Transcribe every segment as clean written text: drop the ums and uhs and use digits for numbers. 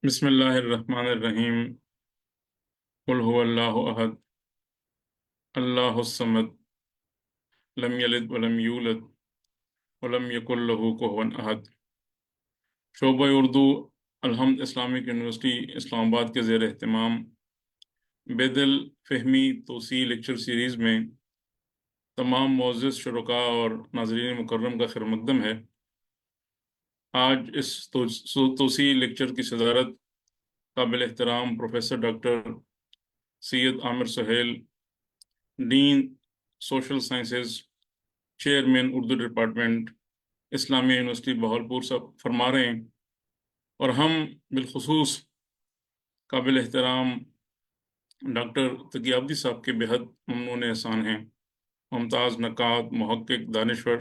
بسم اللہ الرحمن الرحیم قل هو اللہ احد اللہ الصمد لم یلد ولم یولد ولم یکن له کفوا احد۔ شعبہ اردو الحمد اسلامک یونیورسٹی اسلام آباد کے زیر اہتمام بید الفہمی توسیع لیکچر سیریز میں تمام معزز شرکاء اور ناظرین مکرم کا خیر مقدم ہے۔ آج اس توسیع لیکچر کی صدارت قابل احترام professor doctor Syed Aamir Sohail, dean social sciences, chairman Urdu department, Islamia university Bahawalpur صاحب فرما رہے ہیں، اور ہم بالخصوص قابل احترام ڈاکٹر تقی عابدی صاحب کے بےحد ممنون احسان ہیں، ممتاز نقاد، محقق، دانشور،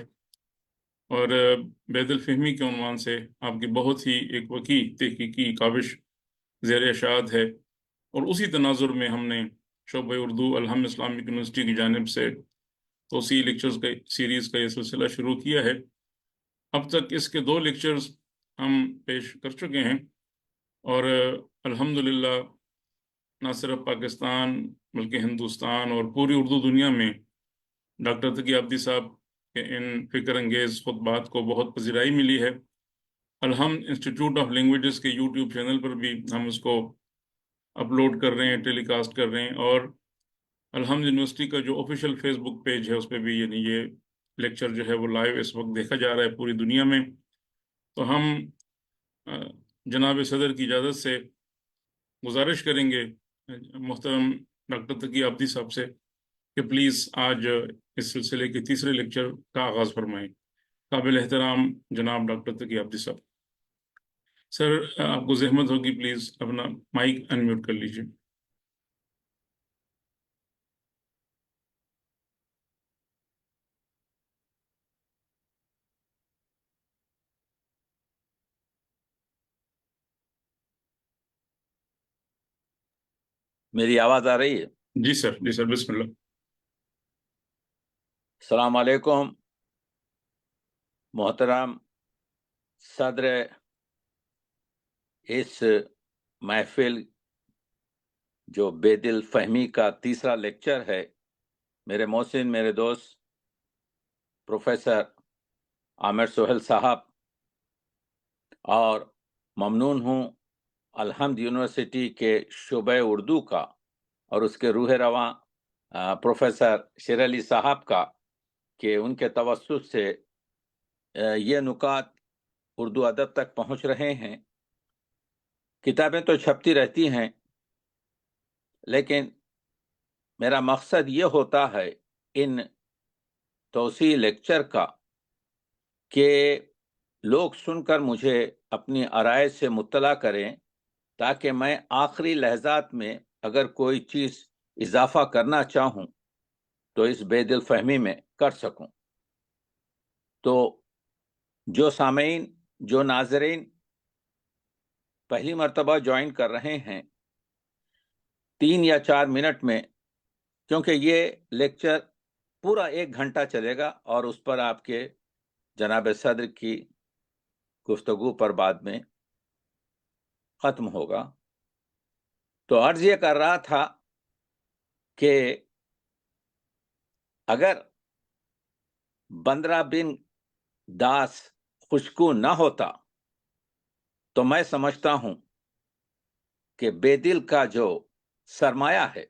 اور بید الفہمی کے عنوان سے آپ کی بہت ہی ایک وسیع تحقیقی کاوش زیر اشاعت ہے۔ اور اسی تناظر میں ہم نے شعبہ اردو الحمد اسلامک یونیورسٹی کی جانب سے توسیع لیکچرز کا سیریز کا یہ سلسلہ شروع کیا ہے۔ اب تک اس کے 2 لیکچرز ہم پیش کر چکے ہیں، اور الحمدللہ نہ صرف پاکستان بلکہ ہندوستان اور پوری اردو دنیا میں ڈاکٹر تقی عابدی صاحب کے ان فکر انگیز خطبات کو بہت پذیرائی ملی ہے۔ الحمد انسٹیٹیوٹ آف لینگویجز کے یوٹیوب چینل پر بھی ہم اس کو اپلوڈ کر رہے ہیں، ٹیلی کاسٹ کر رہے ہیں، اور الحمد یونیورسٹی کا جو آفیشیل فیس بک پیج ہے اس پہ بھی یہ لیکچر جو ہے وہ لائیو اس وقت دیکھا جا رہا ہے پوری دنیا میں۔ تو ہم جناب صدر کی اجازت سے گزارش کریں گے محترم ڈاکٹر تقی عابدی صاحب سے کہ پلیز آج اس سلسلے کے تیسرے لیکچر کا آغاز فرمائیں۔ قابل احترام جناب ڈاکٹر تقی عابدی صاحب، سر آپ کو زحمت ہوگی، پلیز اپنا مائک انمیوٹ کر لیجیے۔ میری آواز آ رہی ہے؟ جی سر، جی سر، بسم اللہ۔ السلام علیکم محترم صدر اس محفل جو بید الفہمی کا تیسرا لیکچر ہے، میرے محسن، میرے دوست پروفیسر عامر سہیل صاحب، اور ممنون ہوں الحمد یونیورسٹی کے شعبہ اردو کا اور اس کے روح رواں پروفیسر شیر علی صاحب کا کہ ان کے توسط سے یہ نکات اردو ادب تک پہنچ رہے ہیں۔ کتابیں تو چھپتی رہتی ہیں، لیکن میرا مقصد یہ ہوتا ہے ان توسیع لیکچر کا کہ لوگ سن کر مجھے اپنی آرائے سے مطلع کریں، تاکہ میں آخری لحظات میں اگر کوئی چیز اضافہ کرنا چاہوں تو اس بید الفہمی میں کر سکوں۔ تو جو سامعین، جو ناظرین پہلی مرتبہ جوائن کر رہے ہیں، 3 یا 4 منٹ میں، کیونکہ یہ لیکچر پورا 1 گھنٹہ چلے گا اور اس پر آپ کے جناب صدر کی گفتگو پر بعد میں ختم ہوگا۔ تو عرض یہ کر رہا تھا کہ اگر بندرا بن داس خوشکو نہ ہوتا تو میں سمجھتا ہوں کہ بے دل کا جو سرمایہ ہے،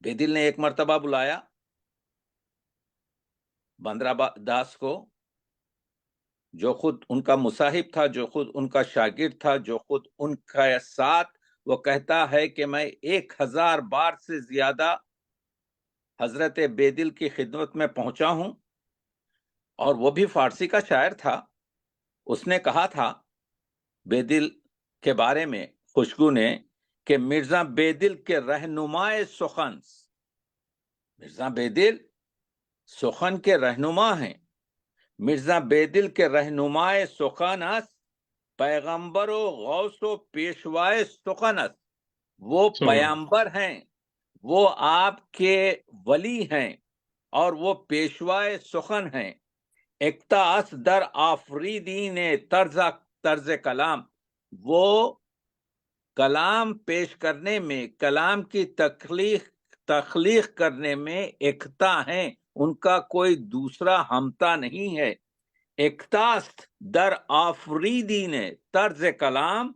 بے دل نے ایک مرتبہ بلایا بندرا داس کو، جو خود ان کا مصاحب تھا، جو خود ان کا شاگرد تھا، جو خود ان کا ساتھ، وہ کہتا ہے کہ میں 1000 بار سے زیادہ حضرت بے دل کی خدمت میں پہنچا ہوں، اور وہ بھی فارسی کا شاعر تھا. اس نے کہا تھا بے دل کے بارے میں خوشبو نے کہ مرزا بے دل کے رہنمائے سخن، مرزا بے دل سخن کے رہنما ہیں. مرزا بے دل کے رہنمائے سخن است، پیغمبر و غوث و پیشوائے سخن است. وہ پیغمبر ہیں، وہ آپ کے ولی ہیں، اور وہ پیشوائے سخن ہیں. اکتا است در آفریدین طرز کلام، وہ کلام پیش کرنے میں، کلام کی تخلیق کرنے میں اکتا ہیں، ان کا کوئی دوسرا ہمتا نہیں ہے. اکتاست در آفریدین طرز کلام،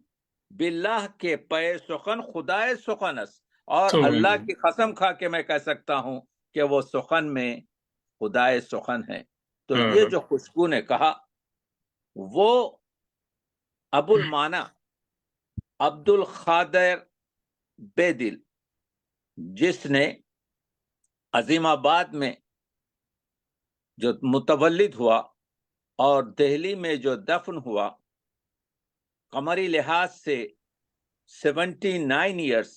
باللہ کے پے سخن خدائے سخن است. اور اللہ کی قسم کھا کے میں کہہ سکتا ہوں کہ وہ سخن میں خدائے سخن ہے. تو یہ جو خوشبو نے کہا وہ ابو المانا عبد القادر بے دل، جس نے عظیم آباد میں جو متولد ہوا اور دہلی میں جو دفن ہوا، قمری لحاظ سے 79 ایئرس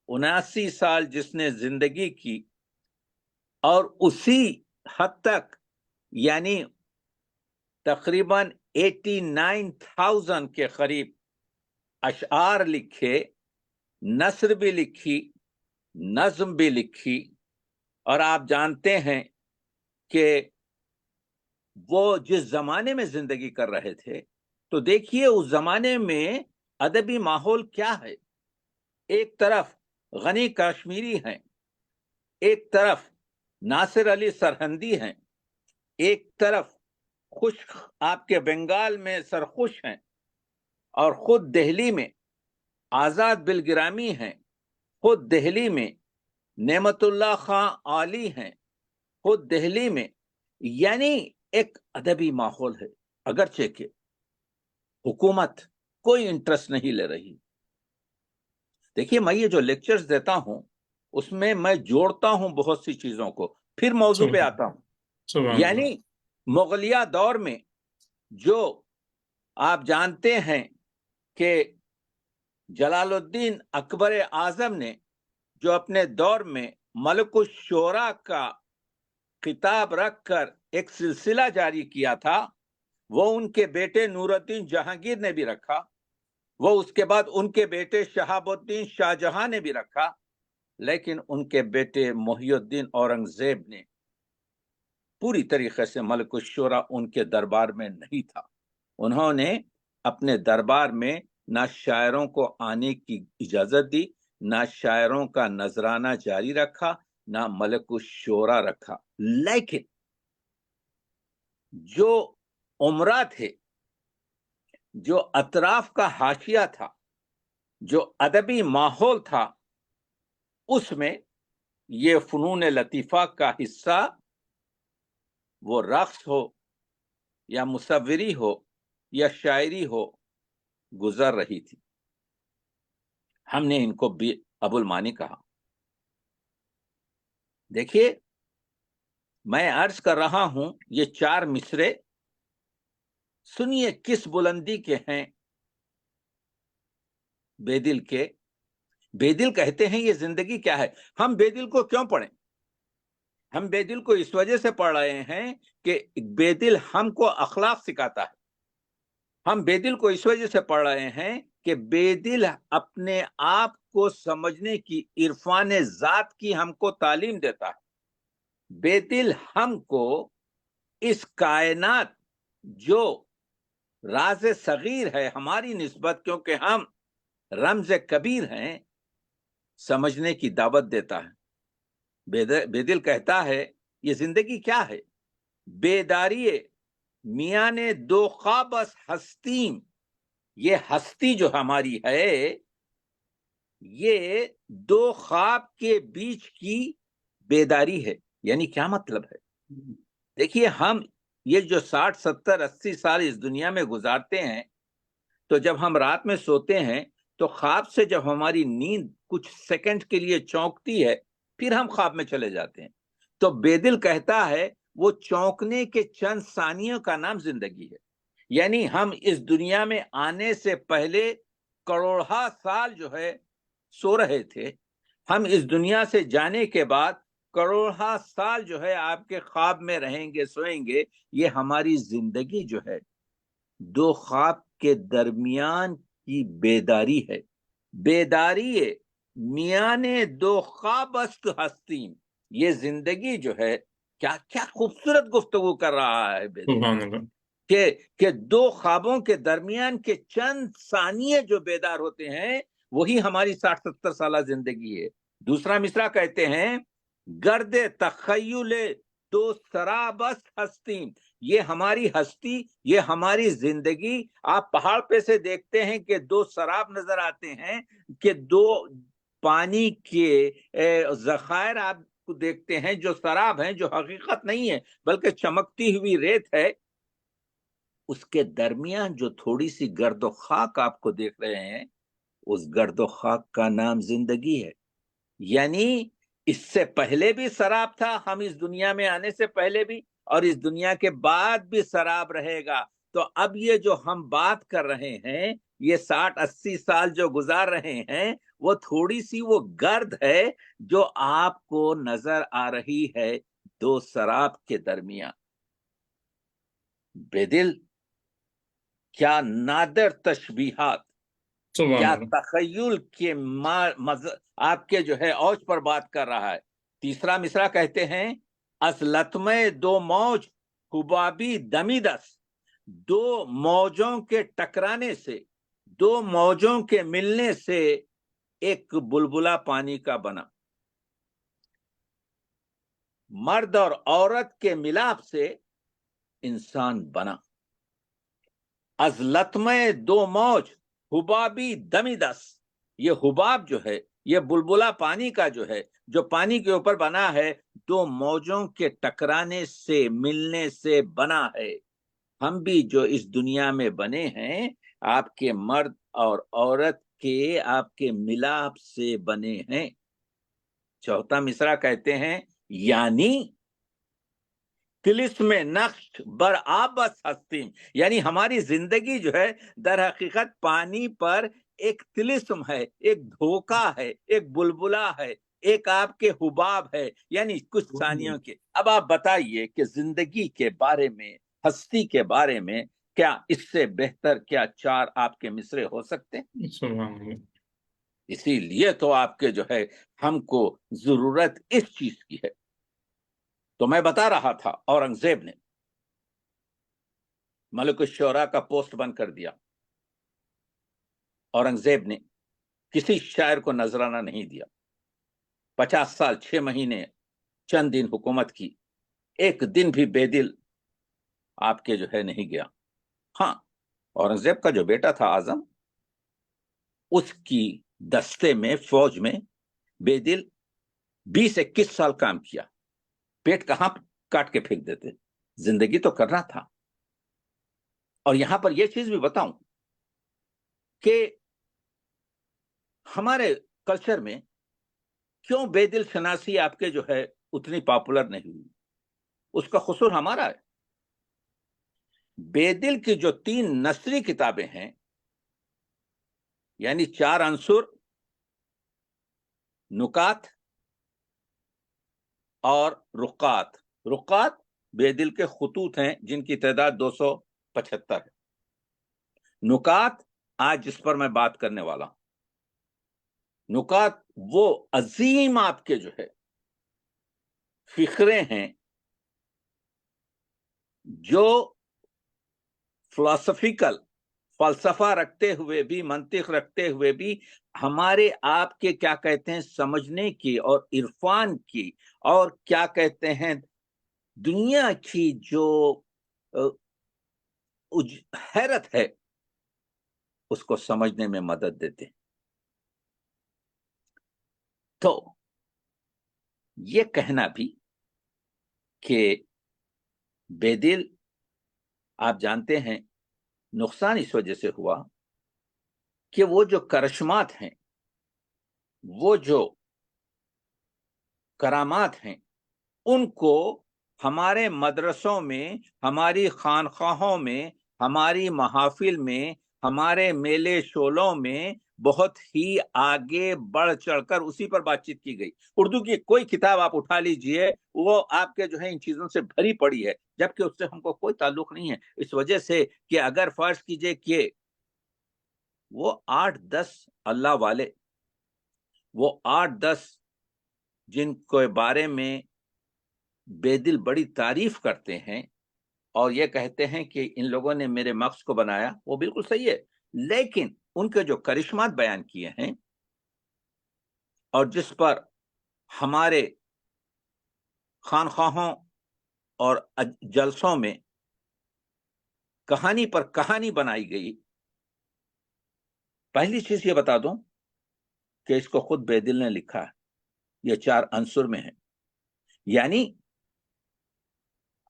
79 سال جس نے زندگی کی، اور اسی حد تک یعنی تقریباً 89,000 کے قریب اشعار لکھے، نثر بھی لکھی، نظم بھی لکھی. اور آپ جانتے ہیں کہ وہ جس زمانے میں زندگی کر رہے تھے، تو دیکھیے اس زمانے میں ادبی ماحول کیا ہے. ایک طرف غنی کشمیری ہیں، ایک طرف ناصر علی سرہندی ہیں، ایک طرف خشک آپ کے بنگال میں سرخوش ہیں، اور خود دہلی میں آزاد بلگرامی ہیں، خود دہلی میں نعمت اللہ خان عالی ہیں، خود دہلی میں، یعنی ایک ادبی ماحول ہے. اگرچہ کہ حکومت کوئی انٹرسٹ نہیں لے رہی. دیکھیے میں یہ جو لیکچرز دیتا ہوں اس میں جوڑتا ہوں بہت سی چیزوں کو، پھر موضوع پہ آتا ہوں. یعنی مغلیہ دور میں جو آپ جانتے ہیں کہ جلال الدین اکبر اعظم نے جو اپنے دور میں ملک الشعراء کا خطاب رکھ کر ایک سلسلہ جاری کیا تھا، وہ ان کے بیٹے نور الدین جہانگیر نے بھی رکھا، وہ اس کے بعد ان کے بیٹے شہاب الدین شاہ جہاں نے بھی رکھا، لیکن ان کے بیٹے محی الدین اورنگزیب نے پوری طریقے سے ملک الشعراء ان کے دربار میں نہیں تھا. انہوں نے اپنے دربار میں نہ شاعروں کو آنے کی اجازت دی، نہ شاعروں کا نذرانہ جاری رکھا، نہ ملک الشعراء رکھا. لیکن جو عمرہ تھے، جو اطراف کا حاشیہ تھا، جو ادبی ماحول تھا، اس میں یہ فنون لطیفہ کا حصہ، وہ رقص ہو یا مصوری ہو یا شاعری ہو، گزر رہی تھی. ہم نے ان کو بھی ابو المانی کہا. دیکھیے میں عرض کر رہا ہوں، یہ 4 مصرے سنیے کس بلندی کے ہیں بے دل کے. بے دل کہتے ہیں یہ زندگی کیا ہے. ہم بے دل کو کیوں پڑھیں؟ ہم بے دل کو اس وجہ سے پڑھ رہے ہیں کہ بے دل ہم کو اخلاق سکھاتا ہے. ہم بے دل کو اس وجہ سے پڑھ رہے ہیں کہ بے دل اپنے آپ کو سمجھنے کی، عرفان ذات کی ہم کو تعلیم دیتا ہے. بے دل ہم کو اس کائنات جو راز صغیر ہے ہماری نسبت، کیونکہ ہم رمز کبیر ہیں، سمجھنے کی دعوت دیتا ہے. بے دل کہتا ہے یہ زندگی کیا ہے. بیداری میاں نے دو خوابس ہستیم، یہ ہستی جو ہماری ہے یہ 2 خواب کے بیچ کی بیداری ہے. یعنی کیا مطلب ہے؟ دیکھیے ہم یہ جو 60 70 80 سال اس دنیا میں گزارتے ہیں، تو جب ہم رات میں سوتے ہیں تو خواب سے جب ہماری نیند کچھ سیکنڈ کے لیے چونکتی ہے، پھر ہم خواب میں چلے جاتے ہیں. تو بے دل کہتا ہے وہ چونکنے کے چند ثانیوں کا نام زندگی ہے. یعنی ہم اس دنیا میں آنے سے پہلے کروڑہا سال جو ہے سو رہے تھے. ہم اس دنیا سے جانے کے بعد کروڑہا سال جو ہے آپ کے خواب میں رہیں گے، سوئیں گے. یہ ہماری زندگی جو ہے دو خواب کے درمیان کی بیداری ہے. بیداری میاں نے دو خواب است ہستیم. یہ زندگی جو ہے کیا کیا خوبصورت گفتگو کر رہا ہے بیدل، سبحان اللہ. کہ دو خوابوں کے درمیان کے چند ثانیے جو بیدار ہوتے ہیں وہی ہماری 60-70 سالہ زندگی ہے. دوسرا مصرع کہتے ہیں گرد تخیل دو سرابس ہستیم. یہ ہماری ہستی، یہ ہماری زندگی. آپ پہاڑ پہ سے دیکھتے ہیں کہ دو سراب نظر آتے ہیں، کہ دو پانی کے ذخائر آپ کو دیکھتے ہیں جو سراب ہیں، جو حقیقت نہیں ہے بلکہ چمکتی ہوئی ریت ہے. اس کے درمیان جو تھوڑی سی گرد و خاک آپ کو دیکھ رہے ہیں، اس گرد و خاک کا نام زندگی ہے. یعنی اس سے پہلے بھی سراب تھا، ہم اس دنیا میں آنے سے پہلے بھی، اور اس دنیا کے بعد بھی سراب رہے گا. تو اب یہ جو ہم بات کر رہے ہیں، یہ 60-80 سال جو گزار رہے ہیں، وہ تھوڑی سی وہ گرد ہے جو آپ کو نظر آ رہی ہے دو سراب کے درمیان. بیدل، کیا نادر تشبیہات، سبحان کیا اللہ. تخیل کے آپ کے جو ہے اوج پر بات کر رہا ہے. تیسرا مصرع کہتے ہیں از لطمے دو موج حبابی دمیدس. دو موجوں کے ٹکرانے سے، دو موجوں کے ملنے سے ایک بلبلا پانی کا بنا. مرد اور عورت کے ملاپ سے انسان بنا. از لطمے دو موج حبابی دمیدس. یہ حباب جو ہے، یہ بلبلا پانی کا جو ہے، جو پانی کے اوپر بنا ہے، دو موجوں کے ٹکرانے سے، ملنے سے بنا ہے. ہم بھی جو اس دنیا میں بنے ہیں، آپ کے مرد اور عورت کے، آپ کے ملاپ سے بنے ہیں. چوتھا مصرع کہتے ہیں یعنی طلسم نقش بر آبس ہستیم. یعنی ہماری زندگی جو ہے در حقیقت پانی پر ایک طلسم ہے، ایک دھوکہ ہے، ایک بلبلا ہے، ایک آپ کے حباب ہے، یعنی کچھ ثانیوں کے. اب آپ بتائیے کہ زندگی کے بارے میں، ہستی کے بارے میں، کیا اس سے بہتر کیا چار آپ کے مصرے ہو سکتے ہیں؟ سبحان اللہ. اسی لیے تو آپ کے جو ہے ہم کو ضرورت اس چیز کی ہے. تو میں بتا رہا تھا اورنگزیب نے ملک الشعراء کا پوسٹ بند کر دیا. اورنگزیب نے کسی شاعر کو نذرانہ نہیں دیا. 50 سال 6 مہینے چند دن حکومت کی، ایک دن بھی بے دل آپ کے جو ہے نہیں گیا. ہاں، اورنگزیب کا جو بیٹا تھا اعظم، اس کی دستے میں، فوج میں بے دل 20-21 سال کام کیا. پیٹ کہاں کاٹ کے پھینک دیتے، زندگی تو کرنا تھا. اور یہاں پر یہ چیز بھی بتاؤں کہ ہمارے کلچر میں کیوں بے دل شناسی آپ کے جو ہے اتنی پاپولر نہیں ہوئی. اس کا قصور ہمارا ہے. بے دل کی جو 3 نثری کتابیں ہیں، یعنی 4 عنصر، نکات اور رقات. رقات بے دل کے خطوط ہیں جن کی تعداد 275 ہے. نکات آج جس پر میں بات کرنے والا ہوں. نکات وہ عظیم آپ کے جو ہے فقرے ہیں جو فلسفیکل، فلسفہ رکھتے ہوئے بھی، منطق رکھتے ہوئے بھی، ہمارے آپ کے کیا کہتے ہیں سمجھنے کی اور عرفان کی اور کیا کہتے ہیں دنیا کی جو حیرت ہے اس کو سمجھنے میں مدد دیتے ہیں. تو یہ کہنا بھی کہ بے دل، آپ جانتے ہیں نقصان اس وجہ سے ہوا کہ وہ جو کرشمات ہیں، وہ جو کرامات ہیں، ان کو ہمارے مدرسوں میں، ہماری خانقاہوں میں، ہماری محافل میں، ہمارے میلے شولوں میں بہت ہی آگے بڑھ چڑھ کر اسی پر بات چیت کی گئی۔ اردو کی کوئی کتاب آپ اٹھا لیجئے، وہ آپ کے جو ہے ان چیزوں سے بھری پڑی ہے، جبکہ اس سے ہم کو کوئی تعلق نہیں ہے۔ اس وجہ سے کہ اگر فرض کیجئے کہ وہ 8-10 اللہ والے، وہ 8-10 جن کے بارے میں بے دل بڑی تعریف کرتے ہیں اور یہ کہتے ہیں کہ ان لوگوں نے میرے مغز کو بنایا، وہ بالکل صحیح ہے، لیکن ان کے جو کرشمات بیان کیے ہیں اور جس پر ہمارے خانخواہوں اور جلسوں میں کہانی پر کہانی بنائی گئی، پہلی چیز یہ بتا دوں کہ اس کو خود بے دل نے لکھا ہے، یہ 4 عنصر میں ہے۔ یعنی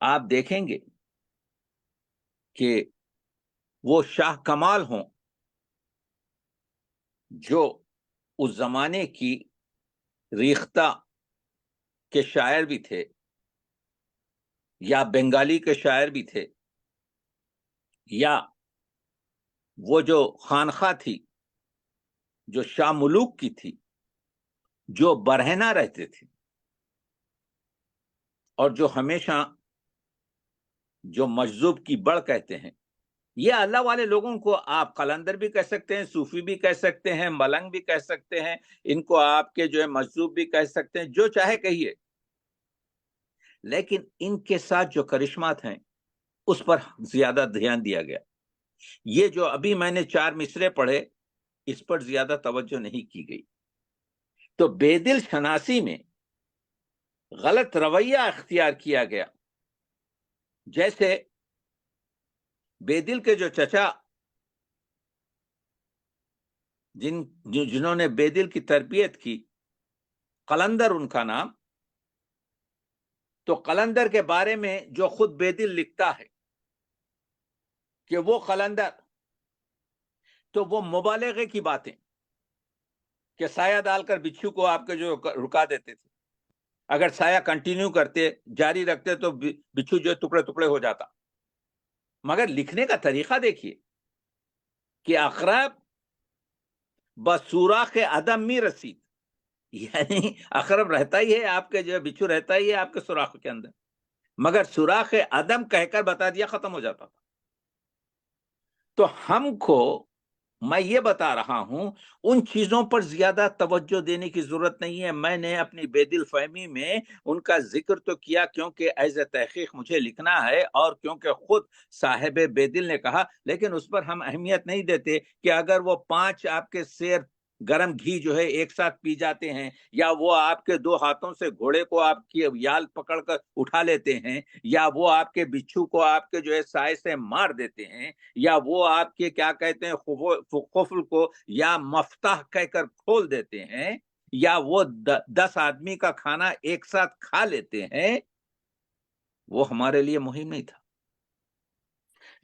آپ دیکھیں گے کہ وہ شاہ کمال ہوں جو اس زمانے کی ریختہ کے شاعر بھی تھے یا بنگالی کے شاعر بھی تھے، یا وہ جو خانخواہ تھی جو شاہ ملوک کی تھی، جو برہنہ رہتے تھے اور جو ہمیشہ جو مجذوب کی بڑھ کہتے ہیں، یہ اللہ والے لوگوں کو آپ قلندر بھی کہہ سکتے ہیں، صوفی بھی کہہ سکتے ہیں، ملنگ بھی کہہ سکتے ہیں، ان کو آپ کے جو ہے مجذوب بھی کہہ سکتے ہیں، جو چاہے کہیے، لیکن ان کے ساتھ جو کرشمات ہیں اس پر زیادہ دھیان دیا گیا۔ یہ جو ابھی میں نے 4 مصرے پڑھے، اس پر زیادہ توجہ نہیں کی گئی۔ تو بے دل شناسی میں غلط رویہ اختیار کیا گیا۔ جیسے بے دل کے جو چچا جنہوں نے بے دل کی تربیت کی، قلندر ان کا نام، تو قلندر کے بارے میں جو خود بے دل لکھتا ہے کہ وہ قلندر، تو وہ مبالغے کی باتیں کہ سایہ ڈال کر بچھو کو آپ کے جو رکا دیتے تھے، اگر سایہ کنٹینیو کرتے جاری رکھتے تو بچھو جو ٹکڑے ٹکڑے ہو جاتا، مگر لکھنے کا طریقہ دیکھیے کہ اقرب بسوراخ عدم می رسید، یعنی اقرب رہتا ہی ہے آپ کے جو بچھو رہتا ہی ہے آپ کے سوراخ کے اندر، مگر سوراخ عدم کہہ کر بتا دیا ختم ہو جاتا تھا۔ تو ہم کو، میں یہ بتا رہا ہوں، ان چیزوں پر زیادہ توجہ دینے کی ضرورت نہیں ہے۔ میں نے اپنی بے دل فہمی میں ان کا ذکر تو کیا کیونکہ ایز اے تحقیق مجھے لکھنا ہے اور کیونکہ خود صاحب بے دل نے کہا، لیکن اس پر ہم اہمیت نہیں دیتے کہ اگر وہ 5 آپ کے سیر گرم گھی جو ہے ایک ساتھ پی جاتے ہیں، یا وہ آپ کے 2 ہاتھوں سے گھوڑے کو آپ کی یال پکڑ کر اٹھا لیتے ہیں، یا وہ آپ کے بچھو کو آپ کے جو ہے سائے سے مار دیتے ہیں، یا وہ آپ کے کیا کہتے ہیں قفل کو یا مفتاح کہہ کر کھول دیتے ہیں، یا وہ 10 آدمی کا کھانا ایک ساتھ کھا لیتے ہیں، وہ ہمارے لیے مہم نہیں تھا۔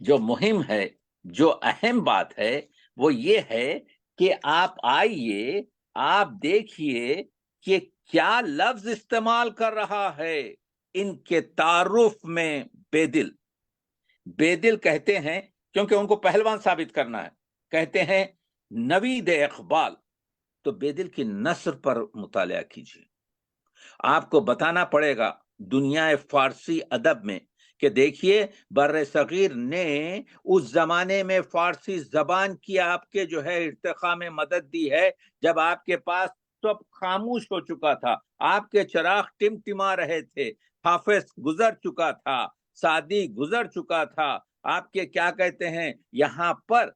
جو مہم ہے، جو اہم بات ہے، وہ یہ ہے کہ آپ آئیے، آپ دیکھیے کہ کیا لفظ استعمال کر رہا ہے ان کے تعارف میں بے دل۔ بے دل کہتے ہیں، کیونکہ ان کو پہلوان ثابت کرنا ہے، کہتے ہیں نوید اقبال۔ تو بے دل کی نثر پر مطالعہ کیجیے، آپ کو بتانا پڑے گا دنیا فارسی ادب میں کہ دیکھیے بر صغیر نے اس زمانے میں فارسی زبان کی آپ کے جو ہے ارتقاء میں مدد دی ہے، جب آپ کے پاس سب خاموش ہو چکا تھا، آپ کے چراغ ٹمٹما رہے تھے، حافظ گزر چکا تھا، سعدی گزر چکا تھا، آپ کے کیا کہتے ہیں یہاں پر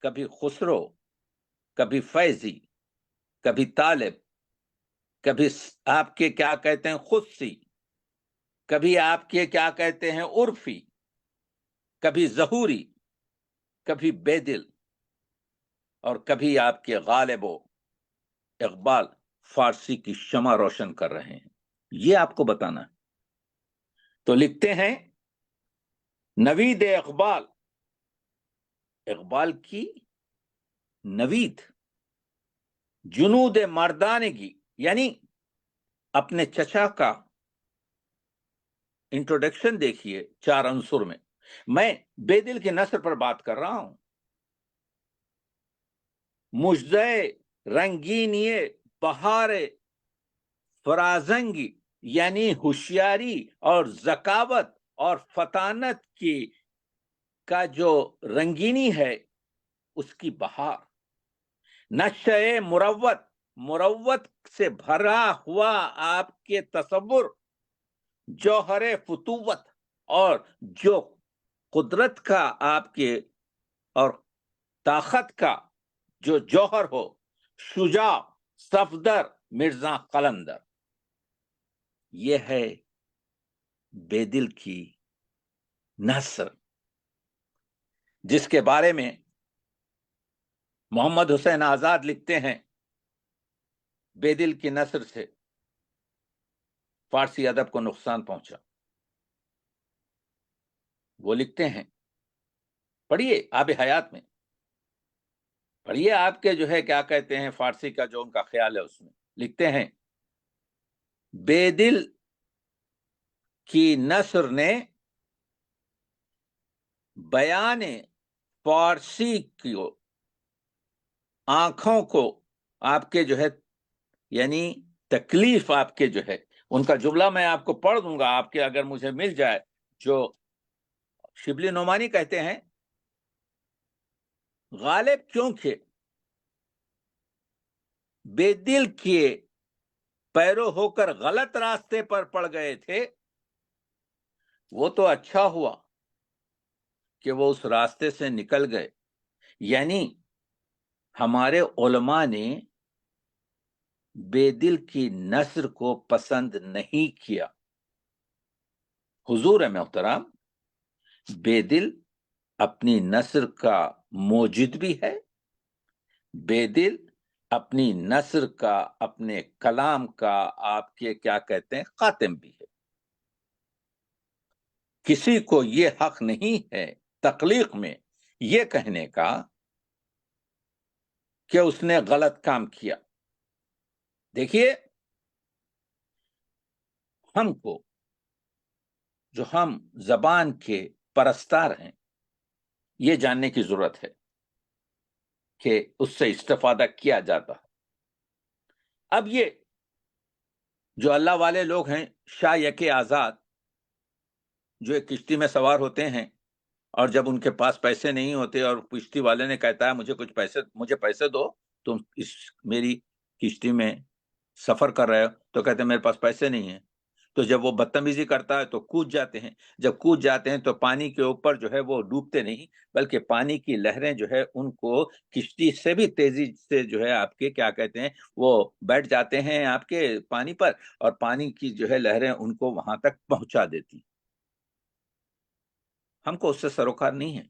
کبھی خسرو، کبھی فیضی، کبھی طالب، کبھی آپ کے کیا کہتے ہیں خدسی، کبھی آپ کے کیا کہتے ہیں عرفی، کبھی ظہوری، کبھی بے دل، اور کبھی آپ کے غالب و اقبال فارسی کی شمع روشن کر رہے ہیں۔ یہ آپ کو بتانا ہے۔ تو لکھتے ہیں نوید اقبال، اقبال کی نوید، جنود مردانگی، یعنی اپنے چچا کا انٹروڈکشن دیکھیے 4 عنصر میں. میں بے دل کی نثر پر بات کر رہا ہوں. مجدے رنگینی بہار فرازنگی یعنی ہوشیاری اور ذکاوت اور فطانت کی کا جو رنگینی ہے اس کی بہار. نشے مروت سے بھرا ہوا آپ کے تصور، جوہر فتوت اور جو قدرت کا آپ کے اور طاقت کا جو جوہر ہو، شجاع صفدر مرزا قلندر. یہ ہے بے دل کی نثر، جس کے بارے میں محمد حسین آزاد لکھتے ہیں بے دل کی نثر سے فارسی ادب کو نقصان پہنچا. وہ لکھتے ہیں، پڑھیے آب حیات میں، پڑھیے آپ کے جو ہے کیا کہتے ہیں فارسی کا جو ان کا خیال ہے اس میں لکھتے ہیں، بے دل کی نثر نے بیان فارسی کی آنکھوں کو آپ کے جو ہے یعنی تکلیف آپ کے جو ہے، ان کا جملہ میں آپ کو پڑھ دوں گا آپ کے اگر مجھے مل جائے، جو شبلی نعمانی کہتے ہیں، غالب کیونکہ بے دل کے پیرو ہو کر غلط راستے پر پڑ گئے تھے، وہ تو اچھا ہوا کہ وہ اس راستے سے نکل گئے. یعنی ہمارے علماء نے بے دل کی نثر کو پسند نہیں کیا. حضور محترم، بے دل اپنی نثر کا موجد بھی ہے، بے دل اپنی نثر کا اپنے کلام کا آپ کے کیا کہتے ہیں خاتم بھی ہے. کسی کو یہ حق نہیں ہے تخلیق میں یہ کہنے کا کہ اس نے غلط کام کیا. دیکھیے، ہم کو جو ہم زبان کے پرستار ہیں یہ جاننے کی ضرورت ہے کہ اس سے استفادہ کیا جاتا ہے. اب یہ جو اللہ والے لوگ ہیں، شاہ یک آزاد، جو ایک کشتی میں سوار ہوتے ہیں اور جب ان کے پاس پیسے نہیں ہوتے اور کشتی والے نے کہتا ہے مجھے پیسے دو، تم اس میری کشتی میں سفر کر رہے ہو، تو کہتے ہیں میرے پاس پیسے نہیں ہیں. تو جب وہ بدتمیزی کرتا ہے تو کود جاتے ہیں. جب کود جاتے ہیں تو پانی کے اوپر جو ہے وہ ڈوبتے نہیں، بلکہ پانی کی لہریں جو ہے ان کو کشتی سے بھی تیزی سے جو ہے آپ کے کیا کہتے ہیں وہ بیٹھ جاتے ہیں آپ کے پانی پر، اور پانی کی جو ہے لہریں ان کو وہاں تک پہنچا دیتی. ہم کو اس سے سروکار نہیں ہے،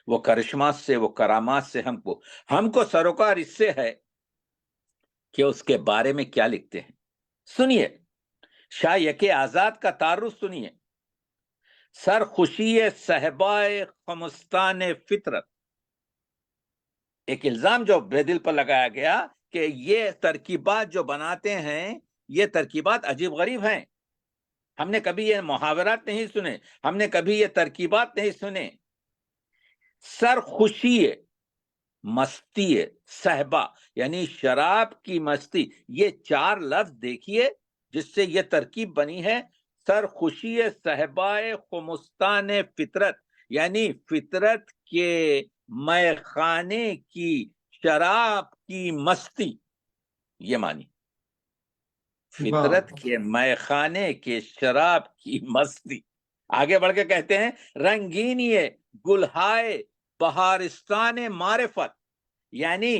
وہ کرشمات سے وہ کرامات سے ہم کو سروکار اس سے ہے کہ اس کے بارے میں کیا لکھتے ہیں. سنیے شاہ یک آزاد کا تعارف سنیے. سر خوشی صحبائے خمستان فطرت، ایک الزام جو بے دل پر لگایا گیا کہ یہ ترکیبات جو بناتے ہیں یہ ترکیبات عجیب غریب ہیں، ہم نے کبھی یہ محاورات نہیں سنے، ہم نے کبھی یہ ترکیبات نہیں سنے. سر خوشی مستی صحبہ یعنی شراب کی مستی، یہ 4 لفظ دیکھیے جس سے یہ ترکیب بنی ہے. سر خوشی صحبائے خمستان فطرت یعنی فطرت کے مے خانے کی شراب کی مستی، یہ مانی فطرت کے مے خانے کے شراب کی مستی. آگے بڑھ کے کہتے ہیں رنگینی گلہائے بہارستان معرفت، یعنی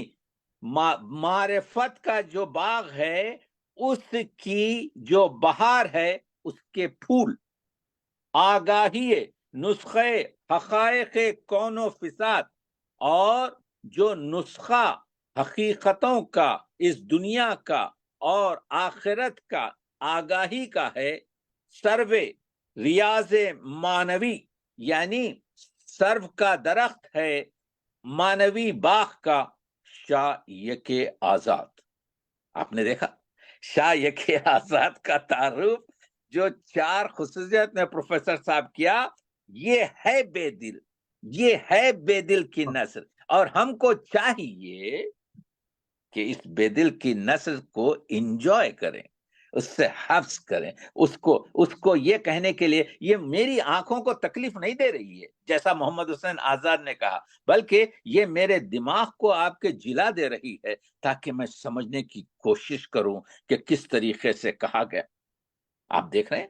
معرفت کا جو باغ ہے اس کی جو بہار ہے اس کے پھول. آگاہی نسخے حقائق کون و فساد، اور جو نسخہ حقیقتوں کا اس دنیا کا اور آخرت کا آگاہی کا ہے. سروے ریاض مانوی یعنی سرو کا درخت ہے مانوی باغ کا شاہ یک آزاد. آپ نے دیکھا شاہ یک آزاد کا تعارف جو 4 خصوصیت میں پروفیسر صاحب کیا، یہ ہے بے دل، یہ ہے بے دل کی نسل. اور ہم کو چاہیے کہ اس بے دل کی نسل کو انجوائے کریں، اس سے حفظ کریں، اس کو یہ کہنے کے لیے یہ میری آنکھوں کو تکلیف نہیں دے رہی ہے جیسا محمد حسین آزاد نے کہا، بلکہ یہ میرے دماغ کو آپ کے جلا دے رہی ہے تاکہ میں سمجھنے کی کوشش کروں کہ کس طریقے سے کہا گیا. آپ دیکھ رہے ہیں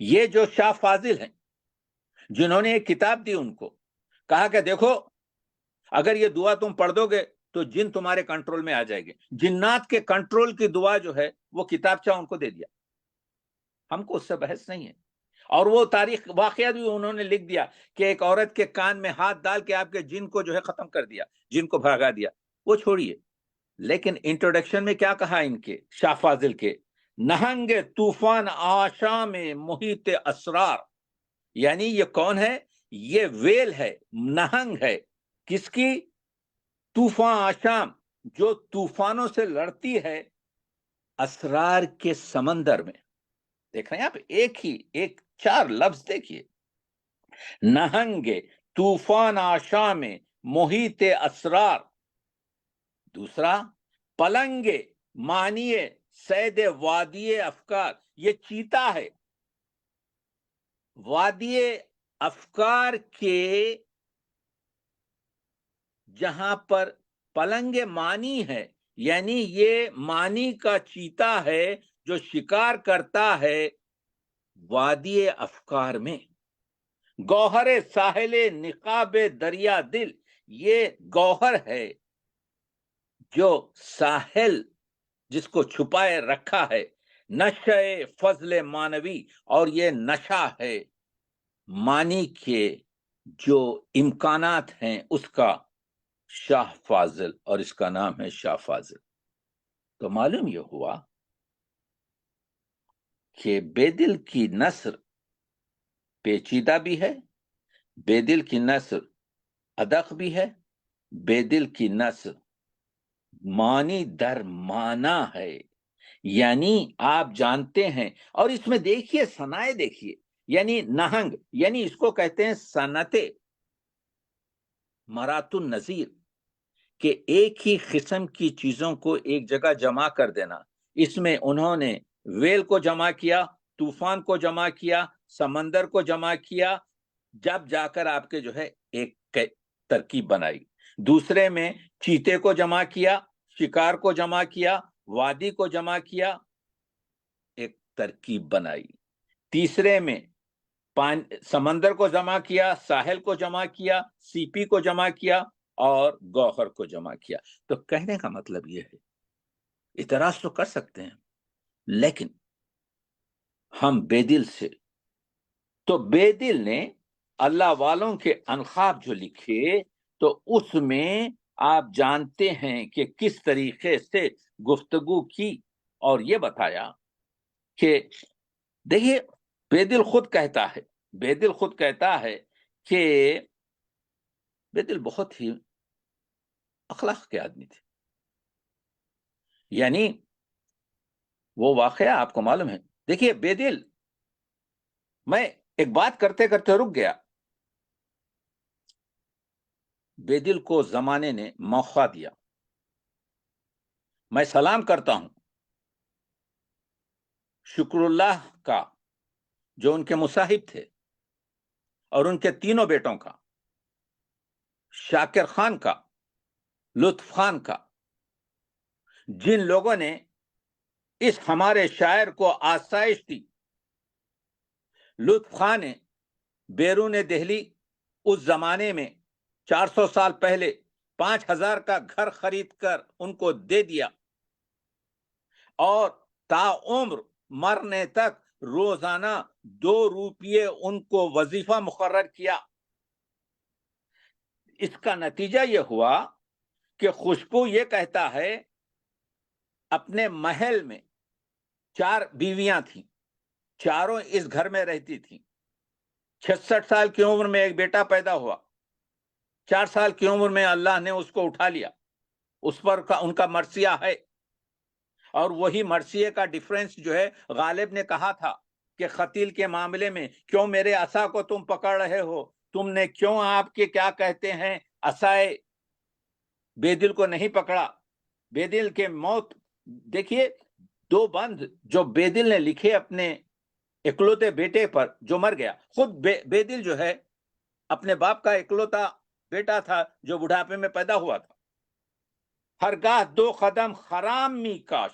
یہ جو شاہ فاضل ہیں جنہوں نے ایک کتاب دی، ان کو کہا کہ دیکھو اگر یہ دعا تم پڑھ دو گے تو جن تمہارے کنٹرول میں آ جائے گے. جنات کے کنٹرول کی دعا جو ہے وہ کتابچہ ان کو دے دیا. ہم کو اس سے بحث نہیں ہے. اور وہ تاریخ واقعہ بھی انہوں نے لکھ دیا کہ ایک عورت کے کان میں ہاتھ ڈال کے آپ کے جن کو جو ہے ختم کر دیا، جن کو بھگا دیا. وہ چھوڑیے، لیکن انٹروڈکشن میں کیا کہا ان کے شاہ فاضل کے؟ نہنگ طوفان آشام محیط اسرار. یعنی یہ کون ہے؟ یہ ویل ہے، نہنگ ہے. کس کی؟ طوفان آشام، جو طوفانوں سے لڑتی ہے اسرار کے سمندر میں. دیکھ رہے ہیں آپ، ایک 4 لفظ دیکھیے، نہنگ طوفان آشام محیط اسرار. دوسرا پلنگ معنی سید وادی افکار، یہ چیتا ہے. وادی افکار کے جہاں پر پلنگ معنی ہے، یعنی یہ معنی کا چیتا ہے جو شکار کرتا ہے وادی افکار میں. گوہر ساحل نقاب دریا دل، یہ گوہر ہے جو ساحل جس کو چھپائے رکھا ہے. نشہ فضل مانوی، اور یہ نشہ ہے معنی کے جو امکانات ہیں اس کا. شاہ فاضل، اور اس کا نام ہے شاہ فاضل. تو معلوم یہ ہوا کہ بے دل کی نثر پیچیدہ بھی ہے، بے دل کی نثر ادق بھی ہے، بے دل کی نثر معنی در معنی ہے. یعنی آپ جانتے ہیں، اور اس میں دیکھیے صنائع دیکھیے، یعنی نہنگ، یعنی اس کو کہتے ہیں صنعت مرات النظیر، کہ ایک ہی قسم کی چیزوں کو ایک جگہ جمع کر دینا. اس میں انہوں نے ویل کو جمع کیا، طوفان کو جمع کیا، سمندر کو جمع کیا، جب جا کر آپ کے جو ہے ایک ترکیب بنائی. دوسرے میں چیتے کو جمع کیا، شکار کو جمع کیا، وادی کو جمع کیا، ایک ترکیب بنائی. تیسرے میں سمندر کو جمع کیا، ساحل کو جمع کیا، سیپی کو جمع کیا، اور گوہر کو جمع کیا. تو کہنے کا مطلب یہ ہے، اعتراض تو کر سکتے ہیں لیکن ہم بے دل سے، تو بے دل نے اللہ والوں کے انخاب جو لکھے تو اس میں آپ جانتے ہیں کہ کس طریقے سے گفتگو کی، اور یہ بتایا کہ دیکھیے بے دل خود کہتا ہے، بے دل خود کہتا ہے کہ بے دل بہت ہی اخلاق کے آدمی تھے. یعنی وہ واقعہ آپ کو معلوم ہے. دیکھیے بے دل، میں ایک بات کرتے کرتے رک گیا. بے دل کو زمانے نے موقع دیا. میں سلام کرتا ہوں شکر اللہ کا جو ان کے مصاحب تھے، اور ان کے تینوں بیٹوں کا، شاکر خان کا، لطف خان کا، جن لوگوں نے اس ہمارے شاعر کو آسائش دی. لطف خان نے بیرون دہلی اس زمانے میں 400 سال پہلے 5000 کا گھر خرید کر ان کو دے دیا، اور تا عمر مرنے تک روزانہ 2 روپیے ان کو وظیفہ مقرر کیا. اس کا نتیجہ یہ ہوا کہ خوشبو یہ کہتا ہے اپنے محل میں 4 بیویاں تھیں، چاروں اس گھر میں رہتی تھیں. 66 سال کی عمر میں ایک بیٹا پیدا ہوا. 4 سال کی عمر میں اللہ نے اس کو اٹھا لیا. اس پر ان کا مرثیہ ہے. اور وہی مرثیے کا ڈیفرنس جو ہے غالب نے کہا تھا کہ قتیل کے معاملے میں کیوں میرے عصا کو تم پکڑ رہے ہو، تم نے کیوں آپ کے کیا کہتے ہیں عصائے بیدل کو نہیں پکڑا. بیدل کے موت دیکھیے، دو بند جو بیدل نے لکھے اپنے اکلوتے بیٹے پر جو مر گیا. خود بیدل جو ہے اپنے باپ کا اکلوتا بیٹا تھا جو بڑھاپے میں پیدا ہوا تھا. ہرگاہ 2 قدم خرام می کاش،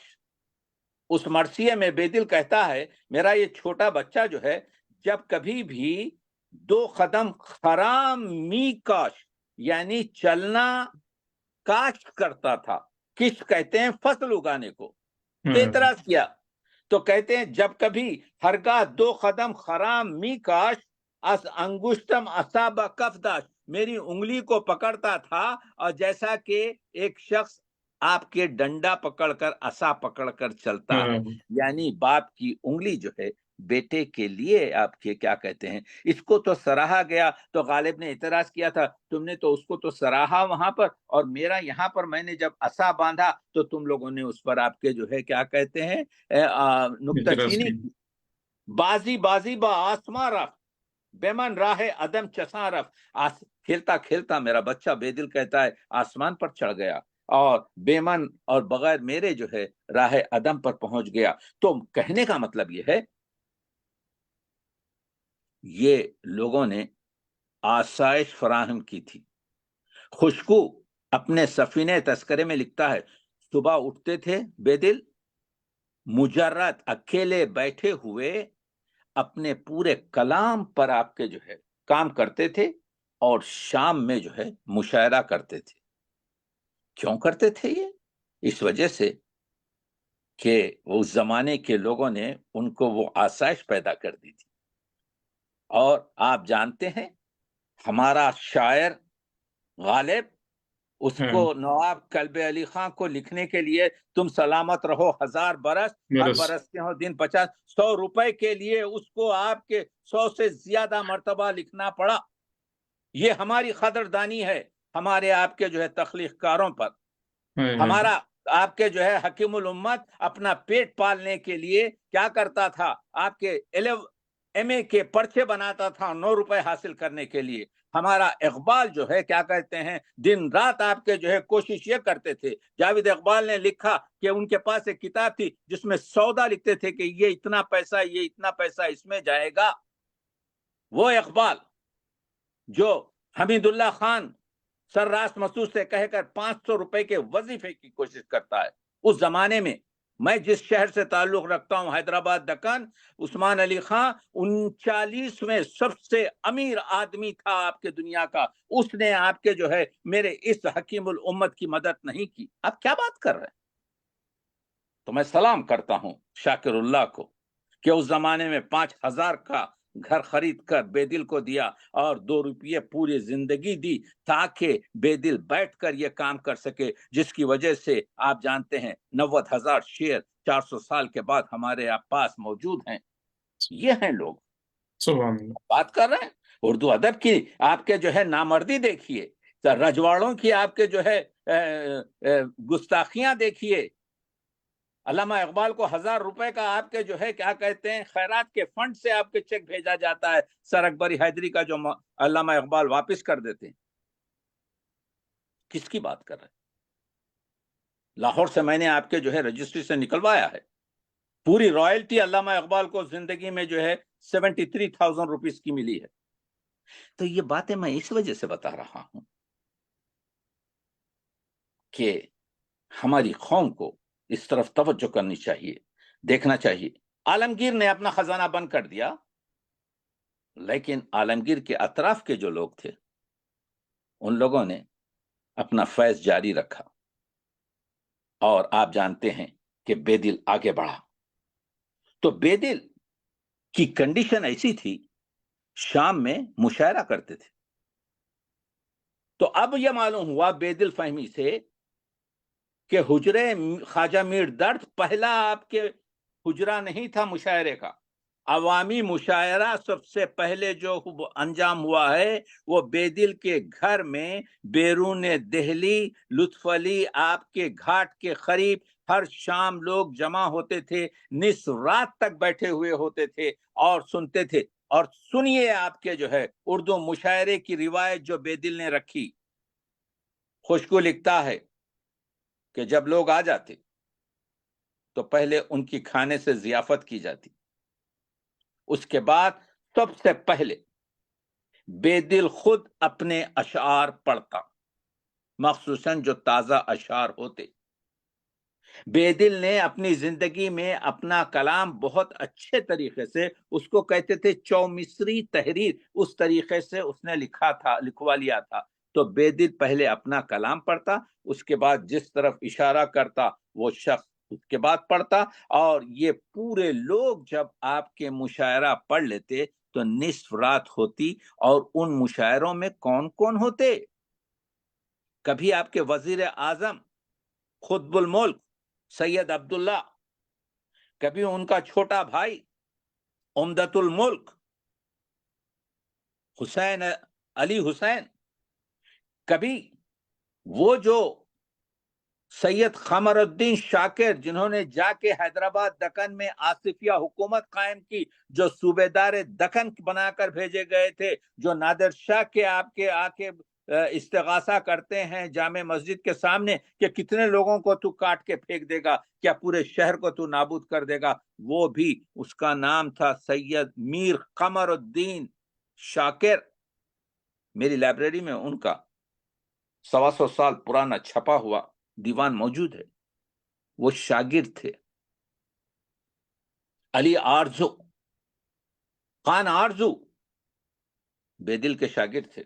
اس مرثیے میں بیدل کہتا ہے میرا یہ چھوٹا بچہ جو ہے جب کبھی بھی 2 قدم خرام می کاش یعنی چلنا کاشت کرتا تھا. کشت کہتے ہیں فصل اگانے کو. تو اعتراض کیا تو کہتے ہیں جب کبھی ہرگاہ 2 قدم خرام می کاش اس انگشتم اصاب کف داش، میری انگلی کو پکڑتا تھا، اور جیسا کہ ایک شخص آپ کے ڈنڈا پکڑ کر عصا پکڑ کر چلتا ہے، یعنی باپ کی انگلی جو ہے بیٹے کے لیے آپ کے کیا کہتے ہیں اس کو تو سراہا گیا. تو غالب نے اعتراض کیا تھا تم نے تو اس کو تو سراہا وہاں پر، اور میرا یہاں پر میں نے جب عصا باندھا تو تم لوگوں نے اس پر آپ کے جو ہے کیا کہتے ہیں نکتہ چینی کی. بازی بازی با آسماں رفت بیمن راہ عدم چساں رفت. کھیلتا کھیلتا میرا بچہ بیدل کہتا ہے آسمان پر چڑھ گیا اور بیمن اور بغیر میرے جو ہے راہ عدم پر پہنچ گیا. تو کہنے کا مطلب یہ ہے یہ لوگوں نے آسائش فراہم کی تھی. خوشبو اپنے سفینے تذکرے میں لکھتا ہے صبح اٹھتے تھے بیدل مجرد اکیلے بیٹھے ہوئے اپنے پورے کلام پر آپ کے جو ہے کام کرتے تھے، اور شام میں جو ہے مشاعرہ کرتے تھے. کیوں کرتے تھے یہ؟ اس وجہ سے کہ اس زمانے کے لوگوں نے ان کو وہ آسائش پیدا کر دی تھی. اور آپ جانتے ہیں ہمارا شاعر غالب اس کو نواب کلب علی خان کو لکھنے کے لیے تم سلامت رہو 1000 برس ہر برس کے ہو دن 50 100 روپے کے لیے اس کو آپ کے 100 سے زیادہ مرتبہ لکھنا پڑا. یہ ہماری قدردانی ہے ہمارے آپ کے جو ہے تخلیق کاروں پر. ہمارا آپ کے جو ہے حکیم الامت اپنا پیٹ پالنے کے لیے کیا کرتا تھا، آپ کے MA کے پرچے بناتا تھا 9 روپے حاصل کرنے کے لیے. ہمارا اقبال جو ہے کیا کہتے ہیں دن رات آپ کے جو ہے کوشش یہ کرتے تھے. جاوید اقبال نے لکھا کہ ان کے پاس ایک کتاب تھی جس میں سودا لکھتے تھے کہ یہ اتنا پیسہ اس میں جائے گا. وہ اقبال جو حمید اللہ خان سر راست مسعود سے کہہ کر 500 روپے کے وظیفے کی کوشش کرتا ہے. اس زمانے میں میں جس شہر سے تعلق رکھتا ہوں حیدرآباد دکن، عثمان علی خان 39ویں سب سے امیر آدمی تھا آپ کے دنیا کا. اس نے آپ کے جو ہے میرے اس حکیم الامت کی مدد نہیں کی. آپ کیا بات کر رہے ہیں؟ تو میں سلام کرتا ہوں شاکر اللہ کو کہ اس زمانے میں 5000 کا گھر خرید کر بیدل کو دیا اور 2 روپیے پوری زندگی دی تاکہ بیدل بیٹھ کر یہ کام کر سکے، جس کی وجہ سے آپ جانتے ہیں 90,000 شعر 400 سال کے بعد ہمارے پاس موجود ہیں. یہ ہیں لوگ بات کر رہے ہیں. اردو ادب کی آپ کے جو ہے نامردی دیکھیے، رجواڑوں کی آپ کے جو ہے گستاخیاں دیکھیے. علامہ اقبال کو 1000 روپے کا آپ کے جو ہے کیا کہتے ہیں خیرات کے فنڈ سے آپ کے چیک بھیجا جاتا ہے سر اکبری حیدری کا جو علامہ اقبال واپس کر دیتے ہیں. کس کی بات کر رہے ہیں؟ لاہور سے میں نے آپ کے جو ہے رجسٹری سے نکلوایا ہے. پوری رائلٹی علامہ اقبال کو زندگی میں جو ہے 73,000 روپیز کی ملی ہے. تو یہ باتیں میں اس وجہ سے بتا رہا ہوں کہ ہماری قوم کو اس طرف توجہ کرنی چاہیے، دیکھنا چاہیے. عالمگیر نے اپنا خزانہ بند کر دیا، لیکن عالمگیر کے اطراف کے جو لوگ تھے ان لوگوں نے اپنا فیض جاری رکھا، اور آپ جانتے ہیں کہ بیدل آگے بڑھا. تو بیدل کی کنڈیشن ایسی تھی، شام میں مشاعرہ کرتے تھے. تو اب یہ معلوم ہوا بیدل فہمی سے کہ حجرے خواجہ میر درد پہلا آپ کے حجرہ نہیں تھا مشاعرے کا. عوامی مشاعرہ سب سے پہلے جو انجام ہوا ہے وہ بیدل کے گھر میں بیرون دہلی لطف علی آپ کے گھاٹ کے قریب ہر شام لوگ جمع ہوتے تھے، نصف رات تک بیٹھے ہوئے ہوتے تھے اور سنتے تھے. اور سنیے آپ کے جو ہے اردو مشاعرے کی روایت جو بے دل نے رکھی. خوشبو لکھتا ہے کہ جب لوگ آ جاتے تو پہلے ان کی کھانے سے ضیافت کی جاتی. اس کے بعد سب سے پہلے بے دل خود اپنے اشعار پڑھتا، مخصوصاً جو تازہ اشعار ہوتے. بے دل نے اپنی زندگی میں اپنا کلام بہت اچھے طریقے سے، اس کو کہتے تھے چومصری تحریر، اس طریقے سے اس نے لکھوا لیا تھا. تو بے دل پہلے اپنا کلام پڑھتا، اس کے بعد جس طرف اشارہ کرتا وہ شخص اس کے بعد پڑھتا. اور یہ پورے لوگ جب آپ کے مشاعرہ پڑھ لیتے تو نصف رات ہوتی. اور ان مشاعروں میں کون کون ہوتے؟ کبھی آپ کے وزیر اعظم قطب الملک سید عبداللہ، کبھی ان کا چھوٹا بھائی عمدۃ الملک حسین علی حسین، کبھی وہ جو سید قمر الدین شاکر جنہوں نے جا کے حیدرآباد دکن میں آصفیہ حکومت قائم کی، جو صوبے دار دکن بنا کر بھیجے گئے تھے، جو نادر شاہ کے آپ کے آ کے استغاثہ کرتے ہیں جامع مسجد کے سامنے کہ کتنے لوگوں کو تو کاٹ کے پھینک دے گا، کیا پورے شہر کو تو نابود کر دے گا. وہ بھی اس کا نام تھا سید میر قمر الدین شاکر. میری لائبریری میں ان کا 125 سال پرانا چھپا ہوا دیوان موجود ہے. وہ شاگرد تھے. علی آرزو، خان آرزو بے دل کے شاگرد تھے.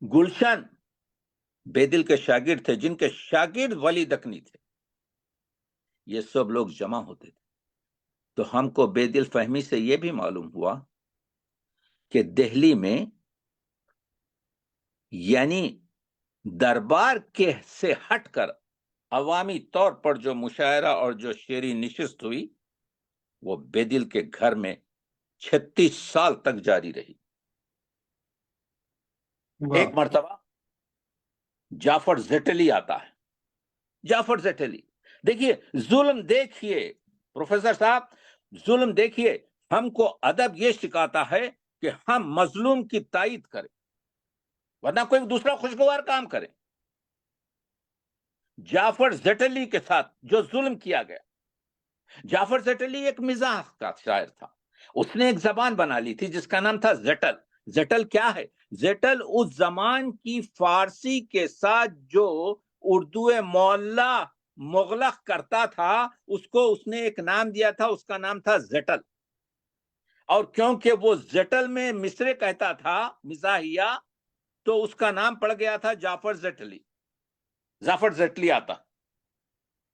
گلشن بے دل کے شاگرد تھے، جن کے شاگرد ولی دکنی تھے. یہ سب لوگ جمع ہوتے تھے. تو ہم کو بے دل فہمی سے یہ بھی معلوم ہوا کہ دہلی میں یعنی دربار کے سے ہٹ کر عوامی طور پر جو مشاعرہ اور جو شعری نشست ہوئی وہ بے دل کے گھر میں 36 سال تک جاری رہی. ایک مرتبہ جعفر زیٹلی آتا ہے. جعفر زیٹلی، دیکھیے ظلم، دیکھیے پروفیسر صاحب، ظلم دیکھیے ہم کو ادب یہ سکھاتا ہے کہ ہم مظلوم کی تائید کریں ورنہ کوئی دوسرا خوشگوار کام کریں. جعفر زیٹلی کے ساتھ جو ظلم کیا گیا، جعفر زیٹلی ایک مزاح کا شاعر تھا. اس نے ایک زبان بنا لی تھی جس کا نام تھا زیٹل. زیٹل کیا ہے؟ زیٹل اس زمان کی فارسی کے ساتھ جو اردو معلّہ مغلق کرتا تھا اس کو اس نے ایک نام دیا تھا، اس کا نام تھا زیٹل. اور کیونکہ وہ زیٹل میں مصرے کہتا تھا مزاحیہ تو اس کا نام پڑ گیا تھا جعفر زیٹلی. جعفر زیٹلی آتا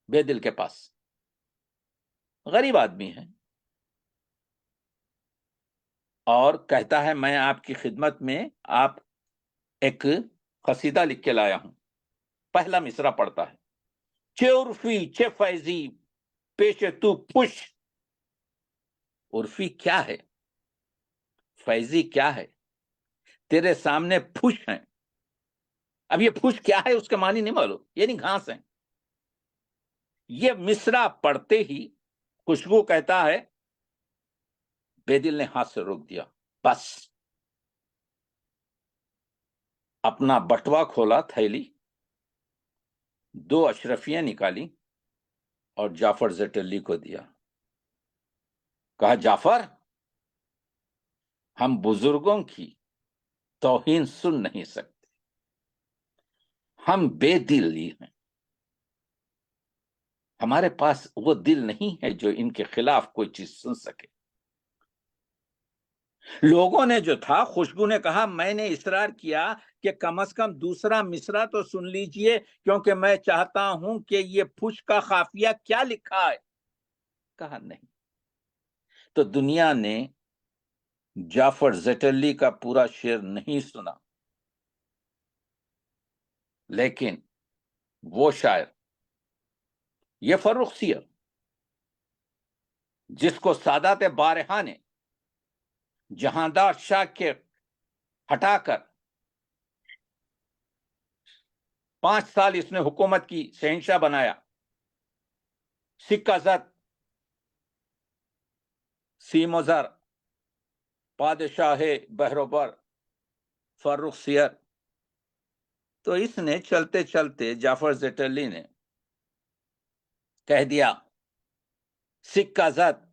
بے دل کے پاس، غریب آدمی ہے، اور کہتا ہے میں آپ کی خدمت میں آپ ایک قصیدہ لکھ کے لایا ہوں. پہلا مصرع پڑھتا ہے، چے عرفی چے فیضی پیش تو پش. عرفی کیا ہے؟ فیضی کیا ہے؟ تیرے سامنے پھش ہیں. اب یہ پھش کیا ہے اس کے معنی نہیں معلوم، یعنی گھاس ہیں. یہ مصرع پڑھتے ہی خوشبو کہتا ہے بے دل نے ہاتھ سے روک دیا. بس اپنا بٹوا کھولا، تھیلی 2 اشرفیاں نکالی اور جعفر زیٹلی کو دیا. کہا جعفر، ہم بزرگوں کی توہین سن نہیں سکتے، ہم بے دل ہیں، ہمارے پاس وہ دل نہیں ہے جو ان کے خلاف کوئی چیز سن سکے. لوگوں نے جو تھا، خوشبو نے کہا میں نے اصرار کیا کہ کم از کم دوسرا مصرع تو سن لیجئے کیونکہ میں چاہتا ہوں کہ یہ پھش کا قافیہ کیا لکھا ہے. کہا نہیں. تو دنیا نے جعفر زیٹلی کا پورا شعر نہیں سنا، لیکن وہ شاعر یہ فرخ سیر جس کو سادات بارہا نے جہاندار شاہ کے ہٹا کر 5 سال اس نے حکومت کی، شہنشاہ بنایا، سکہ زد، سیم و زر، بادشاہ بہروبر، فرخ سیر. تو اس نے چلتے چلتے جعفر زیٹلی نے کہہ دیا سکہ زد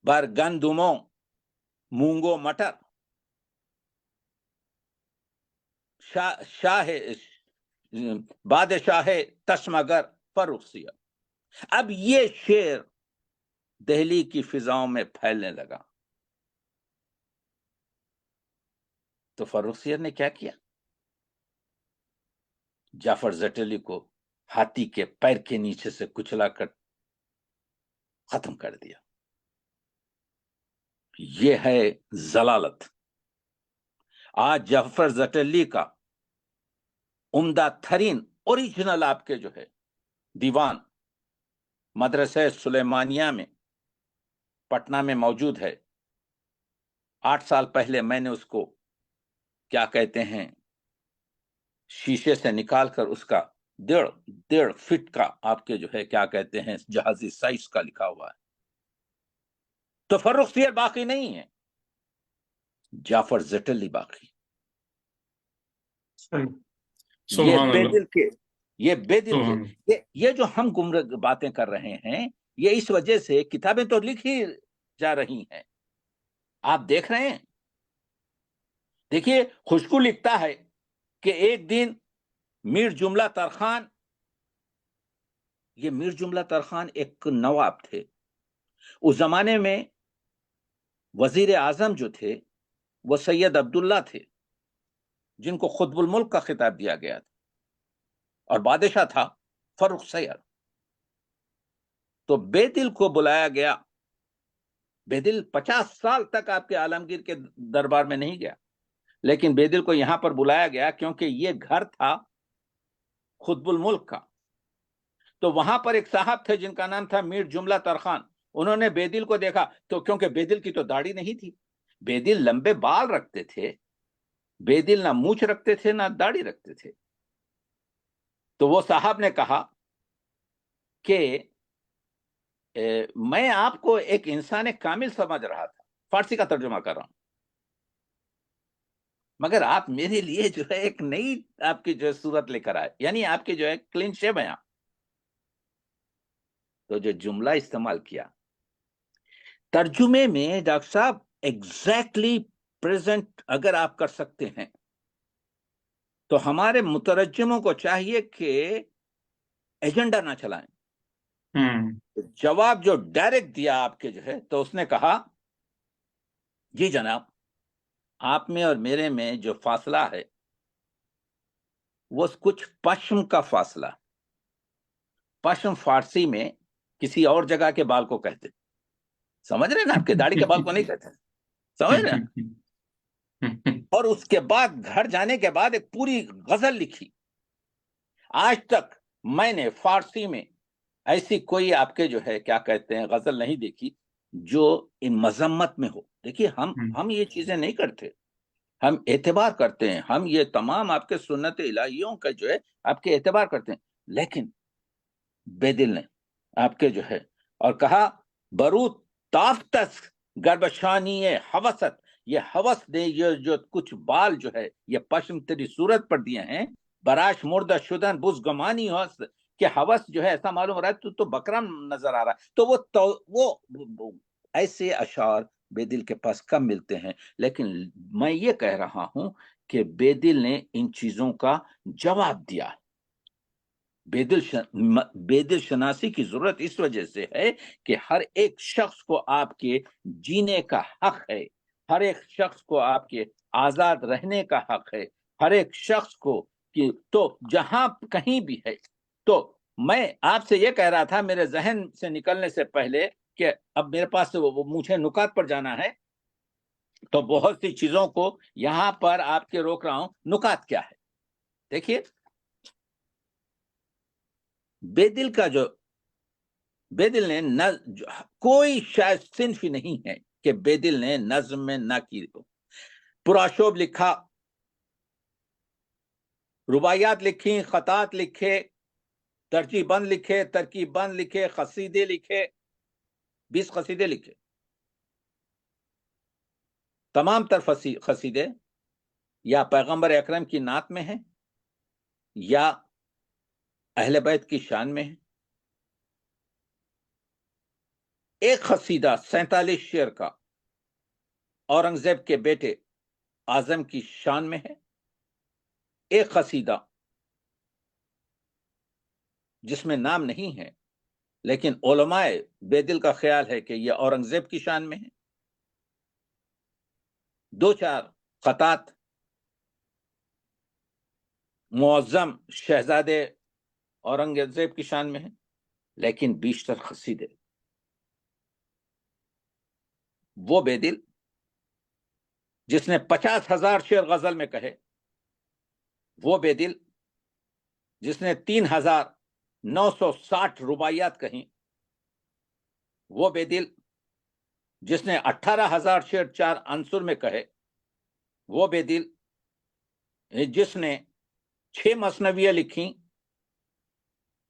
بر گندموں مونگو مٹر، شاہ بادشاہ تشمگر فرخ سیر. اب یہ شعر دہلی کی فضاؤں میں پھیلنے لگا. تو فرخ سیر نے کیا کیا؟ جعفر زیٹلی کو ہاتھی کے پیر کے نیچے سے کچلا کر ختم کر دیا. یہ ہے ضلالت. آج جعفر زیٹلی کا عمدہ ترین اوریجنل آپ کے جو ہے دیوان مدرسہ سلیمانیہ میں پٹنہ میں موجود ہے. 8 سال پہلے میں نے اس کو کیا کہتے ہیں شیشے سے نکال کر اس کا 1.5 فٹ کا آپ کے جو ہے کیا کہتے ہیں جہازی سائز کا لکھا ہوا ہے. تو فرخ سیر باقی نہیں ہے، جعفر زیٹلی باقی. یہ سبحان بے اللہ، دل کے سبحان اللہ. یہ جو ہم گمراہ باتیں کر رہے ہیں، یہ اس وجہ سے کتابیں تو لکھی جا رہی ہیں. آپ دیکھ رہے ہیں، دیکھیے خوشبو لکھتا ہے کہ ایک دن میر جملہ ترخان، یہ میر جملہ ترخان ایک نواب تھے. اس زمانے میں وزیر اعظم جو تھے وہ سید عبداللہ تھے، جن کو قطب الملک کا خطاب دیا گیا تھا، اور بادشاہ تھا فرخ سیر. تو بے دل کو بلایا گیا. بے دل 50 سال تک آپ کے عالمگیر کے دربار میں نہیں گیا، لیکن بے دل کو یہاں پر بلایا گیا کیونکہ یہ گھر تھا قطب الملک کا. تو وہاں پر ایک صاحب تھے جن کا نام تھا میر جملہ ترخان. انہوں نے بے دل کو دیکھا تو کیونکہ بے دل کی تو داڑھی نہیں تھی، بے دل لمبے بال رکھتے تھے، بے دل نہ مونچھ رکھتے تھے نہ داڑھی رکھتے تھے. تو وہ صاحب نے کہا کہ میں آپ کو ایک انسان کامل سمجھ رہا تھا، فارسی کا ترجمہ کر رہا ہوں، مگر آپ میرے لیے جو ہے ایک نئی آپ کی جو ہے صورت لے کر آئے، یعنی آپ کی جو ہے کلین شیو ہے. تو جو جملہ استعمال کیا ترجمے میں ڈاکٹر صاحب ایگزیکٹلی پریزنٹ اگر آپ کر سکتے ہیں تو ہمارے مترجموں کو چاہیے کہ ایجنڈا نہ چلائیں. جواب جو ڈائریکٹ دیا آپ کے جو ہے، تو اس نے کہا جی جناب، آپ میں اور میرے میں جو فاصلہ ہے وہ کچھ پشم کا فاصلہ. پشم فارسی میں کسی اور جگہ کے بال کو کہتے، سمجھ رہے ہیں نا، آپ کے داڑھی کے بال کو نہیں کہتے، سمجھ رہے ہیں. اور اس کے بعد گھر جانے کے بعد ایک پوری غزل لکھی. آج تک میں نے فارسی میں ایسی کوئی آپ کے جو ہے کیا کہتے ہیں غزل نہیں دیکھی جو ان مذمت میں ہو. دیکھیے ہم یہ چیزیں نہیں کرتے، ہم اعتبار کرتے ہیں، ہم یہ تمام آپ کے سنت الہیوں کا جو ہے آپ کے اعتبار کرتے ہیں. لیکن بے دل نے آپ کے جو ہے اور کہا بروت تافتس گربشانی حوست، یہ حوث نے یہ جو کچھ بال جو ہے یہ پشم تیری صورت پر دیے ہیں، براش مردہ شدن بز گمانی ہوس، کہ حوث جو ہے ایسا معلوم ہو رہا ہے تو بکرا نظر آ رہا ہے. تو وہ ایسے اشعار بے دل کے پاس کم ملتے ہیں. لیکن میں یہ کہہ رہا ہوں کہ بے دل نے ان چیزوں کا جواب دیا. بے دل شناسی کی ضرورت اس وجہ سے ہے کہ ہر ایک شخص کو آپ کے جینے کا حق ہے، ہر ایک شخص کو آپ کے آزاد رہنے کا حق ہے، ہر ایک شخص کو تو جہاں کہیں بھی ہے. تو میں آپ سے یہ کہہ رہا تھا میرے ذہن سے نکلنے سے پہلے کہ اب میرے پاس مجھے نکات پر جانا ہے، تو بہت سی چیزوں کو یہاں پر آپ کے روک رہا ہوں. نکات کیا ہے؟ دیکھیے بے دل نے کوئی شاید صنف ہی نہیں ہے کہ بے دل نے نظم میں نہ کی ہو. پراشوب لکھا، رباعیات لکھی، خطات لکھے، ترجیح بند لکھے، ترکیب بند لکھے، قصیدے لکھے، 20 قصیدے لکھے. تمام تر قصیدے یا پیغمبر اکرم کی نعت میں ہیں یا اہل بیت کی شان میں ہیں. ایک قصیدہ 47 شعر کا اورنگزیب کے بیٹے اعظم کی شان میں ہے. ایک قصیدہ جس میں نام نہیں ہے لیکن علماء بے دل کا خیال ہے کہ یہ اورنگزیب کی شان میں ہے. 2-4 خطات معظم شہزادے اورنگزیب کی شان میں ہیں، لیکن بیشتر قصیدے وہ بے دل جس نے 50,000 شعر غزل میں کہے، وہ بے دل جس نے 3,960 رباعیات کہیں، وہ بے دل جس نے 18,000 شعر 4 عنصر میں کہے، وہ بے دل جس نے 6 مثنویاں لکھیں،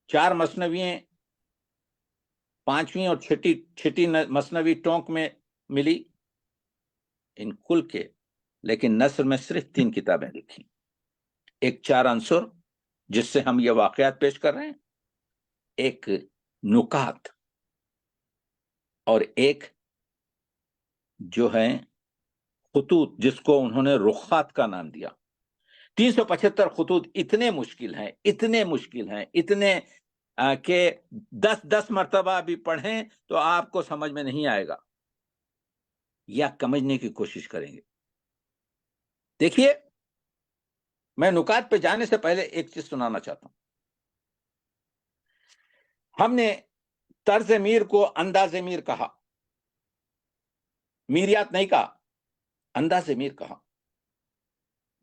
4 مثنویاں 5ویں اور چھٹی مثنوی ٹونک میں ملی، ان کل کے لیکن نثر میں صرف 3 کتابیں لکھی. ایک 4 عنصر جس سے ہم یہ واقعات پیش کر رہے ہیں، ایک نکات، اور ایک جو ہے خطوط جس کو انہوں نے رخات کا نام دیا. 375 خطوط اتنے مشکل ہیں، اتنے کہ 10 مرتبہ بھی پڑھیں تو آپ کو سمجھ میں نہیں آئے گا یا سمجھنے کی کوشش کریں گے. دیکھیے، میں نکات پہ جانے سے پہلے ایک چیز سنانا چاہتا ہوں. ہم نے طرز میر کو انداز میر کہا، میریات نہیں کہا، انداز میر کہا.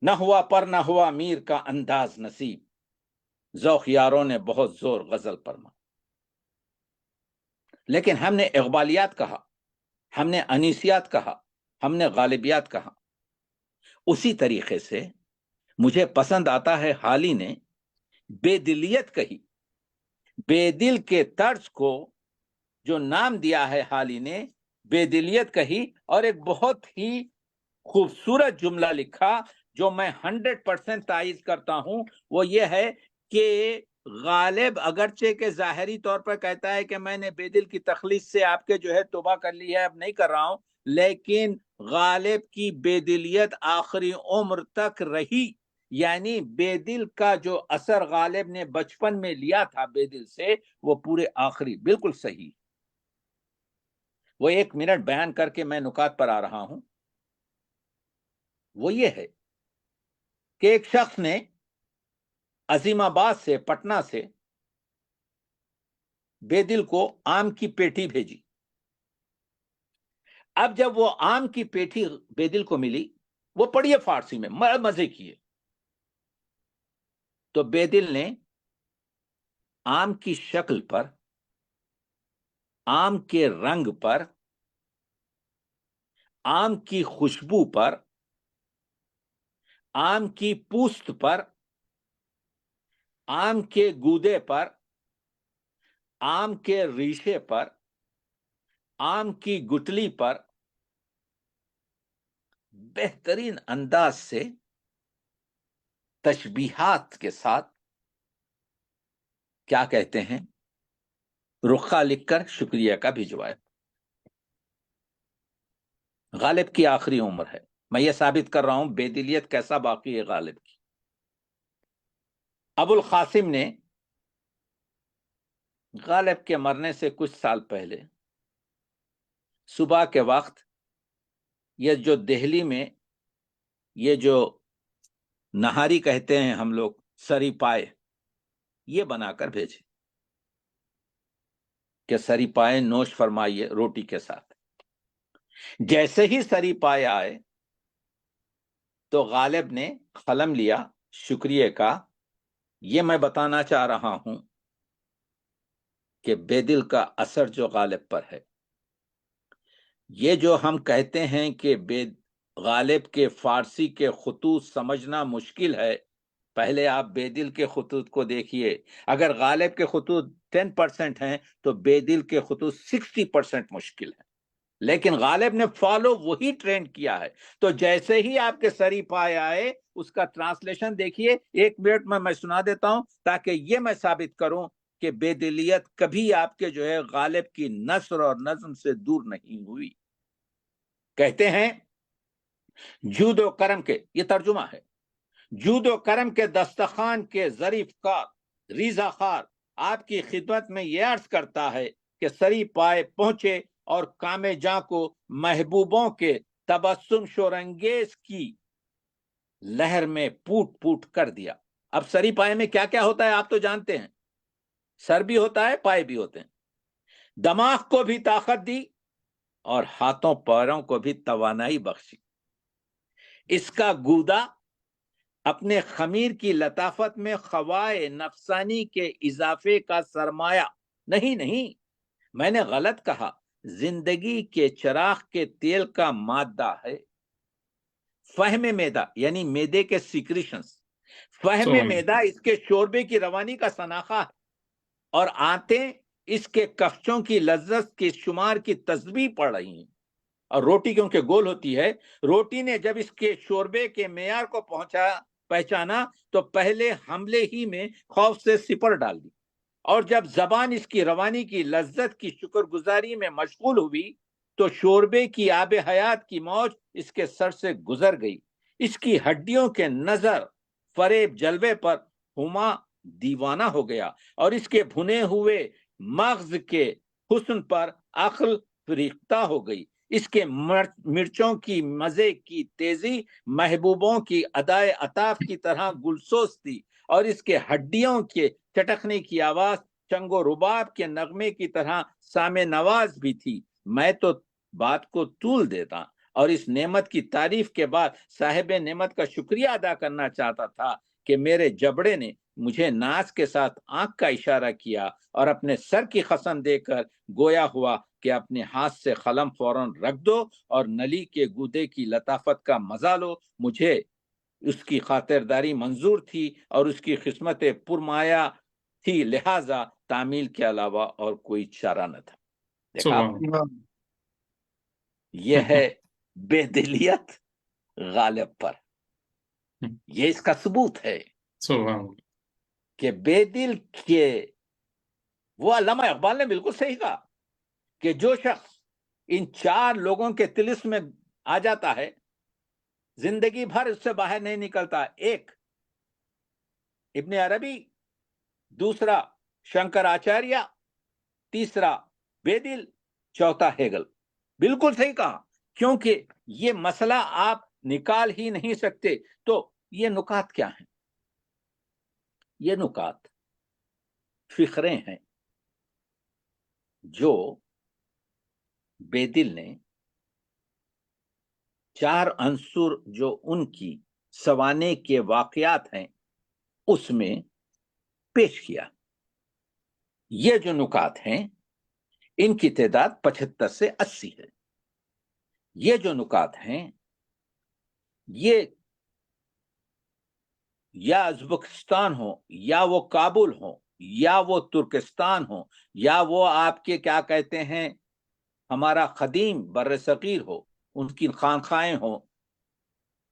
نہ ہوا پر نہ ہوا میر کا انداز نصیب، ذوق یاروں نے بہت زور غزل پر ماں. لیکن ہم نے اقبالیات کہا، ہم نے انیسیات کہا، ہم نے غالبیات کہا. اسی طریقے سے مجھے پسند آتا ہے حالی نے بے دلیت کہی. بے دل کے طرز کو جو نام دیا ہے حالی نے، بے دلیت کہی. اور ایک بہت ہی خوبصورت جملہ لکھا جو میں 100% تائید کرتا ہوں، وہ یہ ہے کہ غالب اگرچہ کہ ظاہری طور پر کہتا ہے کہ میں نے بے دل کی تخلیص سے آپ کے جو ہے توبہ کر لی ہے، اب نہیں کر رہا ہوں، لیکن غالب کی بے دلیت آخری عمر تک رہی. یعنی بے دل کا جو اثر غالب نے بچپن میں لیا تھا بے دل سے، وہ پورے آخری بالکل صحیح. وہ 1 منٹ بیان کر کے میں نکات پر آ رہا ہوں. وہ یہ ہے کہ ایک شخص نے عظیم آباد سے، پٹنہ سے بے دل کو آم کی پیٹی بھیجی. اب جب وہ آم کی پیٹی بے دل کو ملی، وہ پڑھیے فارسی میں، مزے کیے. تو بے دل نے آم کی شکل پر، آم کے رنگ پر، آم کی خوشبو پر، آم کی پوست پر، آم کے گودے پر، آم کے ریشے پر، آم کی گٹلی پر بہترین انداز سے تشبیہات کے ساتھ کیا کہتے ہیں رخا لکھ کر شکریہ کا بھجوایا. غالب کی آخری عمر ہے. میں یہ ثابت کر رہا ہوں بے دلیت کیسا باقی ہے غالب کی. ابو القاسم نے غالب کے مرنے سے کچھ سال پہلے صبح کے وقت یہ جو دہلی میں یہ جو نہاری کہتے ہیں ہم لوگ، سری پائے، یہ بنا کر بھیجے کہ سری پائے نوش فرمائیے روٹی کے ساتھ. جیسے ہی سری پائے آئے تو غالب نے قلم لیا شکریہ کا. یہ میں بتانا چاہ رہا ہوں کہ بے دل کا اثر جو غالب پر ہے، یہ جو ہم کہتے ہیں کہ غالب کے فارسی کے خطوط سمجھنا مشکل ہے، پہلے آپ بے دل کے خطوط کو دیکھیے. اگر غالب کے خطوط 10% ہیں تو بے دل کے خطوط 60% مشکل ہے. لیکن غالب نے فالو وہی ٹرینڈ کیا ہے. تو جیسے ہی آپ کے سری پائے آئے اس کا ٹرانسلیشن دیکھیے. 1 منٹ میں سنا دیتا ہوں تاکہ یہ میں ثابت کروں کہ بے دلیت کبھی آپ کے جو ہے غالب کی نثر اور نظم سے دور نہیں ہوئی. کہتے ہیں جود و کرم کے، یہ ترجمہ ہے، جود و کرم کے دستخوان کے ظریف کار ریزہ خار آپ کی خدمت میں یہ عرض کرتا ہے کہ سری پائے پہنچے اور کام جاں کو محبوبوں کے تبسم شورانگیز کی لہر میں پوٹ پوٹ کر دیا. اب سری پائے میں کیا کیا ہوتا ہے آپ تو جانتے ہیں. سر بھی ہوتا ہے، پائے بھی ہوتے ہیں. دماغ کو بھی طاقت دی اور ہاتھوں پیروں کو بھی توانائی بخشی. اس کا گودا اپنے خمیر کی لطافت میں خوائے نفسانی کے اضافے کا سرمایہ نہیں، میں نے غلط کہا، زندگی کے چراغ کے تیل کا مادہ ہے. فہم میدا یعنی میدے کے سیکریشنز، فہم میدا اس کے شوربے کی روانی کا سناخہ ہے، اور آنتیں اس کے کفچوں کی لذت کے شمار کی تسبیح پڑھ رہی ہیں. اور روٹی کیونکہ گول ہوتی ہے، روٹی نے جب اس کے شوربے کے معیار کو پہچانا تو پہلے حملے ہی میں خوف سے سپر ڈال دی، اور جب زبان اس کی روانی کی لذت کی شکر گزاری میں مشغول ہوئی تو شوربے کی آب حیات کی موج اس کے سر سے گزر گئی. اس کی ہڈیوں کے نظر فریب جلوے پر ہما دیوانہ ہو گیا، اور اس کے بھنے ہوئے مغز کے حسن پر عقل فریختہ ہو گئی. اس کے مرچوں کی مزے کی تیزی محبوبوں کی ادائے عطاف کی طرح گلسوز تھی، اور اس کے ہڈیوں کے چٹکنے کی آواز چنگ و رباب کے نغمے کی طرح سامع نواز بھی تھی. میں تو بات کو طول دیتا اور اس نعمت کی تعریف کے بعد صاحب نعمت کا شکریہ ادا کرنا چاہتا تھا کہ میرے جبڑے نے مجھے ناز کے ساتھ آنکھ کا اشارہ کیا اور اپنے سر کی قسم دے کر گویا ہوا کہ اپنے ہاتھ سے قلم فوراً رکھ دو اور نلی کے گودے کی لطافت کا مزہ لو. مجھے اس کی خاطرداری منظور تھی اور اس کی قسمت پرمایا تھی، لہذا تعمیل کے علاوہ اور کوئی چارہ نہ تھا. دیکھا یہ ہے بے دلیت غالب پر. یہ اس کا ثبوت ہے کہ بے دل کے وہ علامہ اقبال نے بالکل صحیح کہا کہ جو شخص ان 4 لوگوں کے طلسم میں آ جاتا ہے زندگی بھر اس سے باہر نہیں نکلتا. ایک ابن عربی، دوسرا شنکر آچاریہ، تیسرا بے دل، چوتھا ہیگل. بالکل صحیح کہا، کیونکہ یہ مسئلہ آپ نکال ہی نہیں سکتے. تو یہ نکات کیا ہیں؟ یہ نکات فقرے ہیں جو بے دل نے 4 عنصر جو ان کی سوانے کے واقعات ہیں اس میں پیش کیا. یہ جو نکات ہیں ان کی تعداد 75 سے 80 ہے. یہ جو نکات ہیں یہ یا ازبکستان ہو، یا وہ کابل ہو، یا وہ ترکستان ہو، یا وہ آپ کے کیا کہتے ہیں ہمارا قدیم بر صغیر ہو، ان کی خانقاہیں ہوں،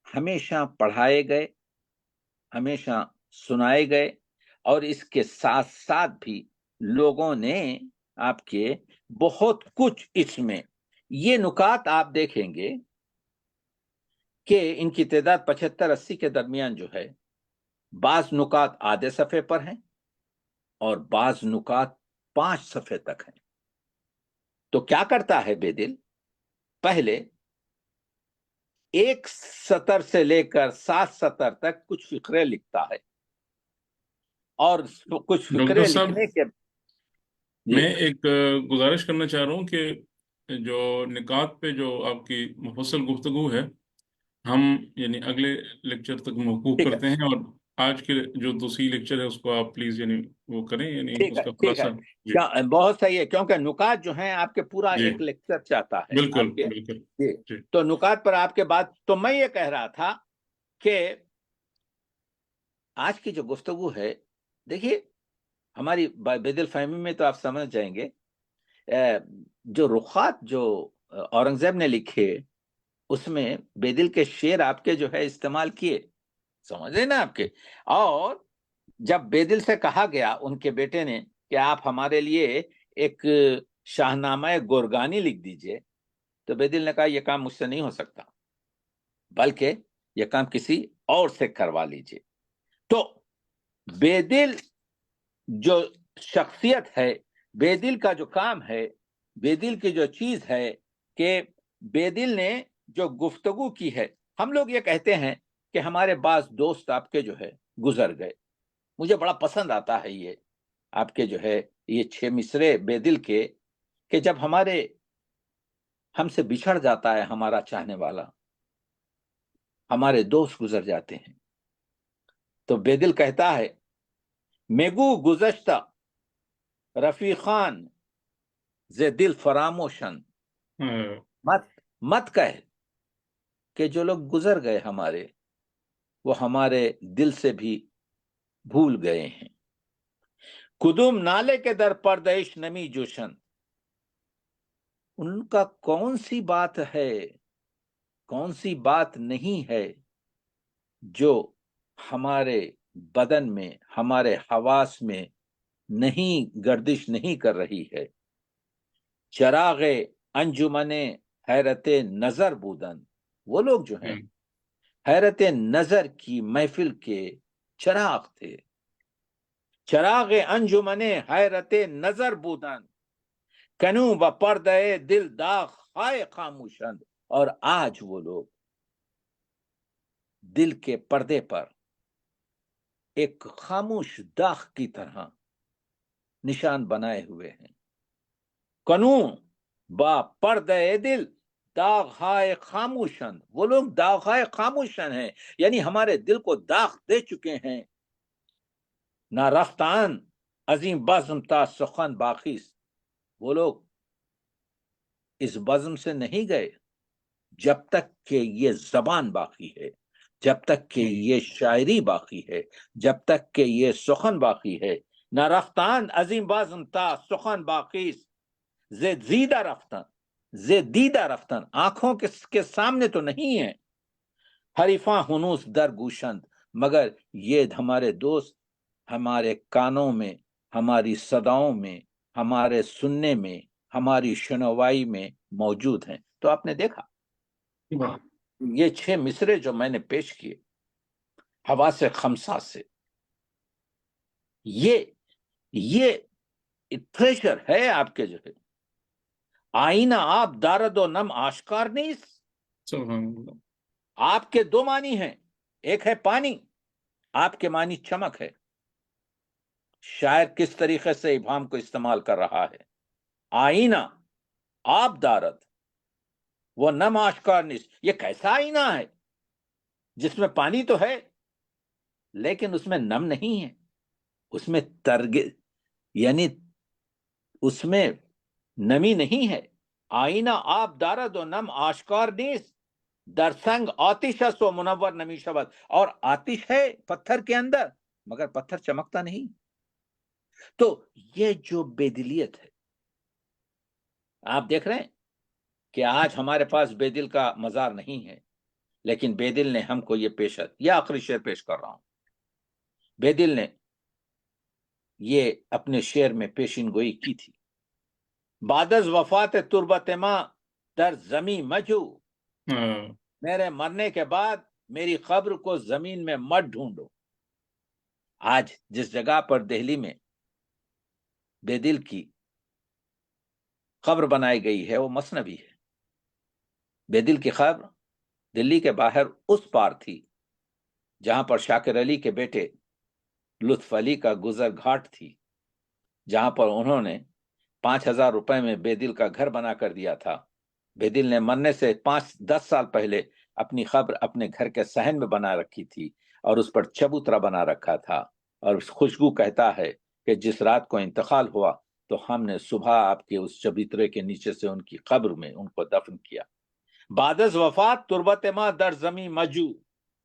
ہمیشہ پڑھائے گئے، ہمیشہ سنائے گئے، اور اس کے ساتھ ساتھ بھی لوگوں نے آپ کے بہت کچھ اس میں یہ نکات آپ دیکھیں گے کہ ان کی تعداد 75-80 کے درمیان جو ہے، بعض نکات آدھے صفحے پر ہیں اور بعض نکات 5 صفحے تک ہیں. تو کیا کرتا ہے بے دل؟ پہلے 1 سطر سے لے کر 7 سطر تک کچھ فقرے لکھتا ہے، اور کچھ فقرے لکھنے کے میں ایک گزارش کرنا چاہ رہا ہوں کہ جو نکات پہ جو آپ کی مفصل گفتگو ہے ہم یعنی اگلے لیکچر تک موقوف کرتے ہیں، اور آج کے جو دوسری لیکچر ہے اس کو آپ پلیز یعنی وہ کریں، یعنی اس کا خلاصہ. بہت صحیح ہے، کیونکہ نکات جو ہیں آپ کے پورا ایک لیکچر چاہتا ہے. بالکل. تو نکات پر آپ کے بعد تو میں یہ کہہ رہا تھا کہ آج کی جو گفتگو ہے، دیکھیے ہماری بے دل فہمی میں تو آپ سمجھ جائیں گے، جو رخات جو اورنگزیب نے لکھے اس میں بے دل کے شعر آپ کے جو ہے استعمال کیے، سمجھ رہے نا آپ کے. اور جب بے دل سے کہا گیا ان کے بیٹے نے کہ آپ ہمارے لیے ایک شاہنامہ گورگانی لکھ دیجئے، تو بے دل نے کہا یہ کام مجھ سے نہیں ہو سکتا، بلکہ یہ کام کسی اور سے کروا لیجئے. تو بے دل جو شخصیت ہے، بے دل کا جو کام ہے، بے دل کی جو چیز ہے کہ بے دل نے جو گفتگو کی ہے. ہم لوگ یہ کہتے ہیں کہ ہمارے بعض دوست آپ کے جو ہے گزر گئے. مجھے بڑا پسند آتا ہے یہ آپ کے جو ہے یہ 6 مصرے بے دل کے، کہ جب ہم سے بچھڑ جاتا ہے ہمارا چاہنے والا، ہمارے دوست گزر جاتے ہیں، تو بے دل کہتا ہے میگو گزشتہ رفیقان ز دل فراموشن. مت کہہ کہ جو لوگ گزر گئے ہمارے، وہ ہمارے دل سے بھی بھول گئے ہیں. کدوم نالے کے در پردیش نمی جوشن. ان کا کون سی بات ہے، کون سی بات نہیں ہے جو ہمارے بدن میں، ہمارے حواس میں نہیں گردش نہیں کر رہی ہے. چراغ انجمن حیرت نظر بودن. وہ لوگ جو ہیں حیرت نظر کی محفل کے چراغ تھے. چراغ انجمن حیرت نظر بودن، کنو با پردے دل داغ ہائے خاموشند. اور آج وہ لوگ دل کے پردے پر ایک خاموش داغ کی طرح نشان بنائے ہوئے ہیں. کنو با پردے دل داغ ہائے خاموشند. وہ لوگ داغ ہائے خاموشند ہیں، یعنی ہمارے دل کو داغ دے چکے ہیں. نہ رفتان عظیم بزم تا سخن باخیس. وہ لوگ اس بزم سے نہیں گئے جب تک کہ یہ زبان باقی ہے، جب تک کہ یہ شاعری باقی ہے، جب تک کہ یہ سخن باقی ہے. نہ رفتان عظیم بازم تا سخن باقیس زیدہ رفتن، دیدہ رفتن. آنکھوں کے سامنے تو نہیں ہے حریفاں ہنوس در گوشند، مگر یہ ہمارے دوست ہمارے کانوں میں، ہماری صداؤں میں، ہمارے سننے میں، ہماری شنوائی میں موجود ہیں. تو آپ نے دیکھا یہ 6 مصرے جو میں نے پیش کیے حواس خمسہ سے، یہ تھریشر ہے آپ کے جو ہے. آئینہ آپ دارد و نم آشکار نہیں. سبحان اللہ. آپ کے 2 معنی ہیں، ایک ہے پانی، آپ کے معنی چمک ہے. شاعر کس طریقے سے ابہام کو استعمال کر رہا ہے. آئینہ آپ دارد وہ نم آشکار نہیں. یہ کیسا آئینہ ہے جس میں پانی تو ہے لیکن اس میں نم نہیں ہے، اس میں یعنی اس میں نمی نہیں ہے. آئینہ آپ دارد و نم آشکار نیست، در سنگ آتش است و منور نمی شود. اور آتش ہے پتھر کے اندر مگر پتھر چمکتا نہیں. تو یہ جو بے دلیت ہے، آپ دیکھ رہے ہیں کہ آج ہمارے پاس بے دل کا مزار نہیں ہے، لیکن بے دل نے ہم کو یہ یہ آخری شعر پیش کر رہا ہوں. بے دل نے یہ اپنے شعر میں پیشین گوئی کی تھی. بعد از وفات تربت ماں در زمین مجو. میرے مرنے کے بعد میری قبر کو زمین میں مت ڈھونڈو. آج جس جگہ پر دہلی میں بے دل کی قبر بنائی گئی ہے وہ مثنوی ہے. بے دل کی قبر دلی کے باہر اس پار تھی جہاں پر شاکر علی کے بیٹے لطف علی کا گزر گھاٹ تھی، جہاں پر انہوں نے 5,000 روپے میں بے دل کا گھر بنا کر دیا تھا. بے دل نے مرنے سے 5-10 سال پہلے اپنی قبر اپنے گھر کے صحن میں بنا رکھی تھی اور اس پر چبوترا بنا رکھا تھا. اور خوشبو کہتا ہے کہ جس رات کو انتقال ہوا تو ہم نے صبح آپ کے اس چبوترے کے نیچے سے ان کی قبر میں ان کو دفن کیا. بعد از وفات تربت ما در زمین مجو.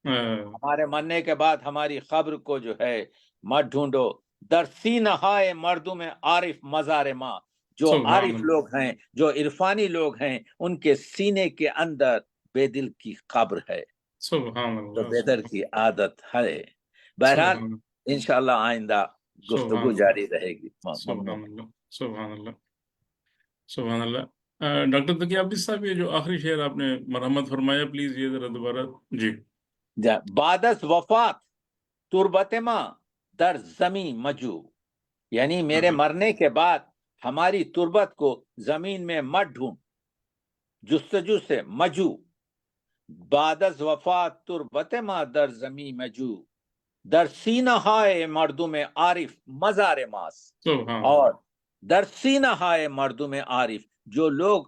ہمارے مرنے کے بعد ہماری قبر کو جو ہے مت ڈھونڈو، در سینہائے مردم عارف مزار ماں، جو سبحان عارف اللہ، لوگ ہیں، جو عرفانی لوگ ہیں، ان کے سینے کے اندر بے دل کی قبر ہے، سبحان تو اللہ، بے دل کی عادت ہے۔ بہرحال سبحان انشاءاللہ آئندہ گفتگو سبحان جاری رہے گی۔ ممنون۔ سبحان اللہ، سبحان اللہ، سبحان اللہ۔ ڈاکٹر تقی عابد صاحب، یہ جو آخری شعر آپ نے مرحمت فرمایا، پلیز یہ ذرا دوبارہ۔ جی بعد از وفات تربت ماں در زمین مجو، یعنی میرے مرنے کے بعد ہماری تربت کو زمین میں مت ڈھونڈ، جستجو سے مجو، بعد از وفات تربت ماں در زمین مجو، در سینہائے مردم عارف مزار ماس، سبحان اور اللہ، در سینہائے مردم عارف، جو لوگ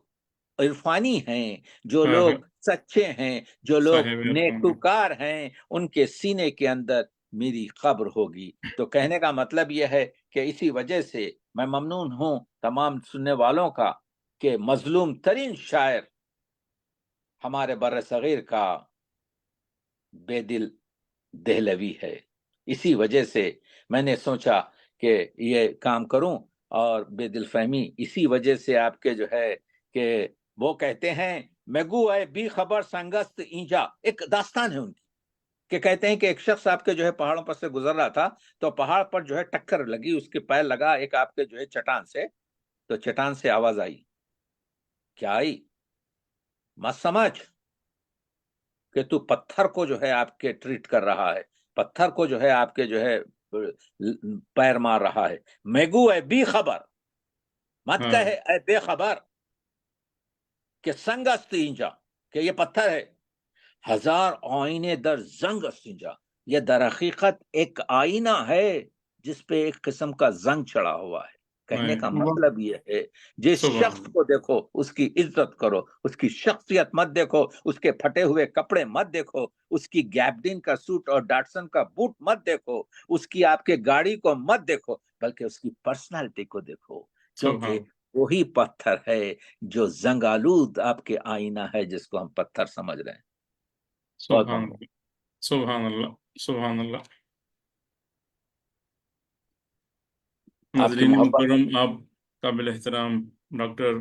عرفانی ہیں، جو ہاں لوگ ہاں، سچے ہیں، جو لوگ صاحب عرفان ہے۔ نیکوکار ہیں، ان کے سینے کے اندر میری قبر ہوگی۔ تو کہنے کا مطلب یہ ہے کہ اسی وجہ سے میں ممنون ہوں تمام سننے والوں کا کہ مظلوم ترین شاعر ہمارے بر صغیر کا بے دل دہلوی ہے۔ اسی وجہ سے میں نے سوچا کہ یہ کام کروں، اور بے دل فہمی اسی وجہ سے آپ کے جو ہے کہ وہ کہتے ہیں مگو اے بی خبر سنگست اینجا، ایک داستان ہے ان کی، کہ کہتے ہیں کہ ایک شخص آپ کے جو ہے پہاڑوں پر سے گزر رہا تھا، تو پہاڑ پر جو ہے ٹکر لگی، اس کے پیر لگا ایک آپ کے جو ہے چٹان سے، تو چٹان سے آواز آئی، کیا آئی؟ مت سمجھ کہ تو پتھر کو جو ہے آپ کے ٹریٹ کر رہا ہے، پتھر کو جو ہے آپ کے جو ہے پیر مار رہا ہے، میگو اے بی خبر، مت ہاں، کہے اے بے خبر کہ سنگ استینجا، کہ یہ پتھر ہے، ہزار آئینے در زنگ استینجا، یہ در حقیقت ایک آئینہ ہے جس پہ ایک قسم کا زنگ چڑھا ہوا ہے۔ کہنے کا مطلب یہ ہے جس سبحان شخص کو دیکھو اس کی عزت کرو، اس کی شخصیت مت دیکھو، اس کے پھٹے ہوئے کپڑے مت دیکھو، اس کی گیپڈین کا سوٹ اور ڈاٹسن کا بوٹ مت دیکھو، اس کی آپ کے گاڑی کو مت دیکھو، بلکہ اس کی پرسنالٹی کو دیکھو، کیونکہ سبحان وہی پتھر ہے جو زنگ آلود آپ کے آئینہ ہے جس کو ہم پتھر سمجھ رہے ہیں۔ بہت سبحان ممنون۔ اللہ، سبحان اللہ، سبحان اللہ۔ آپ کی ناظرین محبت، مکرم، آپ قابل احترام ڈاکٹر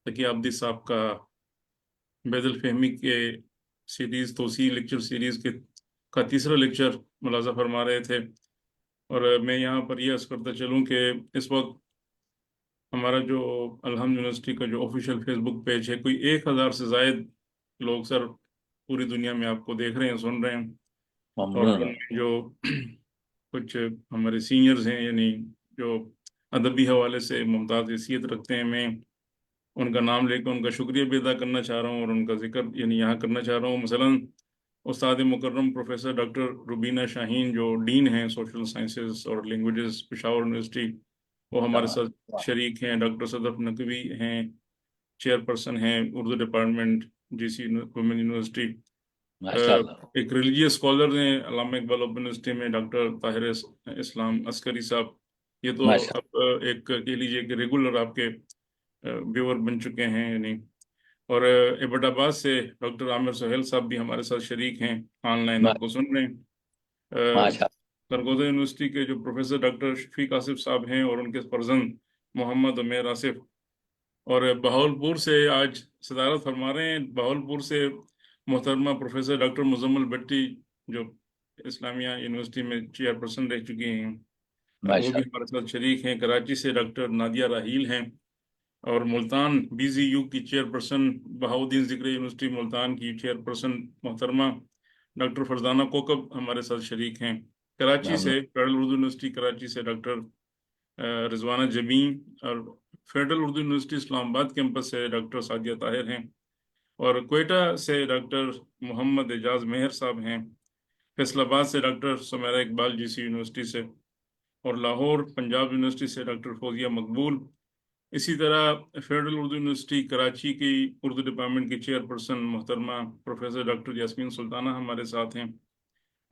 تقی عابدی صاحب کا بید الفہمی کے سیریز، توسیع لیکچر سیریز کا تیسرا لیکچر ملاحظہ فرما رہے تھے، اور میں یہاں پر یہ عرض کرتا چلوں کہ اس وقت ہمارا جو الحمد یونیورسٹی کا جو آفیشیل فیس بک پیج ہے، کوئی 1000 سے زائد لوگ سر پوری دنیا میں آپ کو دیکھ رہے ہیں، سن رہے ہیں، اور ممنون۔ ان میں جو کچھ ہمارے سینئرز ہیں، یعنی جو ادبی حوالے سے ممتاز حیثیت رکھتے ہیں، میں ان کا نام لے کے ان کا شکریہ بھی ادا کرنا چاہ رہا ہوں، اور ان کا ذکر یعنی یہاں کرنا چاہ رہا ہوں۔ مثلاً استاد مکرم پروفیسر ڈاکٹر روبینہ شاہین، جو ڈین ہیں سوشل سائنسز اور لینگویجز پشاور یونیورسٹی، وہ ہمارے ساتھ شریک ہیں۔ ڈاکٹر صدف نقوی ہیں، چیئر پرسن ہیں اردو ڈپارٹمنٹ، جی سی وومن یونیورسٹی۔ ماشاء اللہ۔ ایک ریلیجیس اسکالر ہیں علامہ اقبال اوپن یونیورسٹی میں، ڈاکٹر طاہر اسلام عسکری صاحب۔ یہ تو ماشاء اب ایک کہہ لیجیے کہ ریگولر آپ کے ویور بن چکے ہیں، یعنی۔ اور ایبٹ آباد سے ڈاکٹر عامر سہیل صاحب بھی ہمارے ساتھ شریک ہیں، آن لائن آپ کو سن رہے ہیں۔ ماشاء سرگودا یونیورسٹی کے جو پروفیسر ڈاکٹر شفیق آصف صاحب ہیں، اور ان کے فرزند محمد عمیر آصف، اور بہاولپور سے آج صدارت فرما رہے ہیں، بہاولپور سے محترمہ پروفیسر ڈاکٹر مزمل بٹی، جو اسلامیہ یونیورسٹی میں چیئر پرسن رہ چکی ہیں، وہ بھی ہمارے ساتھ شریک ہیں۔ کراچی سے ڈاکٹر نادیہ راہیل ہیں، اور ملتان بی زی یو کی چیئر پرسن، بہاؤدین ذکر یونیورسٹی ملتان کی چیئر پرسن محترمہ ڈاکٹر فرزانہ کوکب ہمارے ساتھ شریک ہیں۔ کراچی سے فیڈرل اردو یونیورسٹی کراچی سے ڈاکٹر رضوانہ جبین، اور فیڈرل اردو یونیورسٹی اسلام آباد کیمپس سے ڈاکٹر سعدیہ طاہر ہیں، اور کوئٹہ سے ڈاکٹر محمد اعجاز مہر صاحب ہیں، فیصل آباد سے ڈاکٹر سمیرہ اقبال جی سی یونیورسٹی سے، اور لاہور پنجاب یونیورسٹی سے ڈاکٹر فوزیہ مقبول۔ اسی طرح فیڈرل اردو یونیورسٹی کراچی کی اردو ڈپارٹمنٹ کی چیئر پرسن محترمہ پروفیسر ڈاکٹر یاسمین سلطانہ ہمارے ساتھ ہیں۔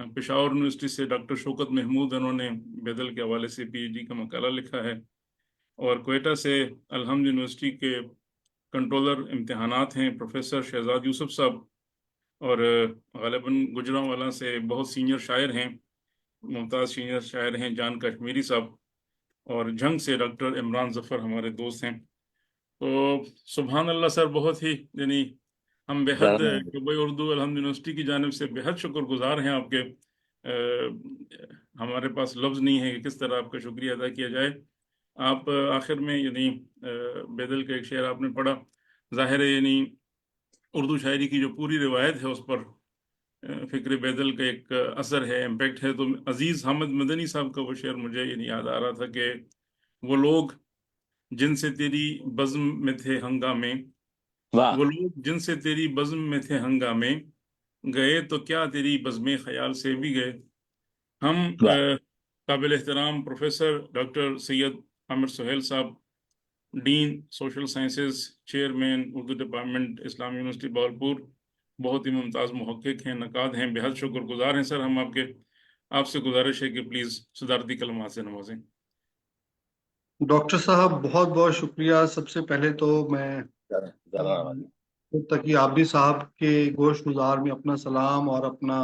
پشاور یونیورسٹی سے ڈاکٹر شوکت محمود، انہوں نے بیدل کے حوالے سے پی ایچ ڈی کا مقالہ لکھا ہے۔ اور کوئٹہ سے الحمد یونیورسٹی کے کنٹرولر امتحانات ہیں پروفیسر شہزاد یوسف صاحب، اور غالباً گجرانوالہ سے بہت سینئر شاعر ہیں، ممتاز سینئر شاعر ہیں جان کشمیری صاحب، اور جھنگ سے ڈاکٹر عمران ظفر ہمارے دوست ہیں۔ تو سبحان اللہ سر، بہت ہی یعنی ہم بے حد شعبۂ اردو الحمد یونیورسٹی کی جانب سے بے حد شکر گزار ہیں آپ کے۔ ہمارے پاس لفظ نہیں ہے کہ کس طرح آپ کا شکریہ ادا کیا جائے۔ آپ آخر میں یعنی بیدل کا ایک شعر آپ نے پڑھا، ظاہر ہے یعنی اردو شاعری کی جو پوری روایت ہے اس پر فکر بیدل کا ایک اثر ہے، امپیکٹ ہے۔ تو عزیز حامد مدنی صاحب کا وہ شعر مجھے یعنی یاد آ رہا تھا کہ وہ لوگ جن سے تیری بزم میں تھے ہنگامے، وہ لوگ جن سے تیری بزم میں تھے ہنگامے، گئے تو کیا تیری بزم خیال سے بھی گئے۔ ہم قابل احترام پروفیسر ڈاکٹر سید عامر سہیل صاحب، dean social sciences, chairman Urdu department Islamia university Bahawalpur, بہت ہی ممتاز محقق ہیں، نقاد ہیں، بے حد شکر گزار ہیں سر ہم آپ سے گزارش ہے کہ پلیز صدارتی کلمات سے نوازیں۔ ڈاکٹر صاحب بہت بہت شکریہ۔ سب سے پہلے تو میں تقی عابدی صاحب کے گوش گزار میں اپنا سلام اور اپنا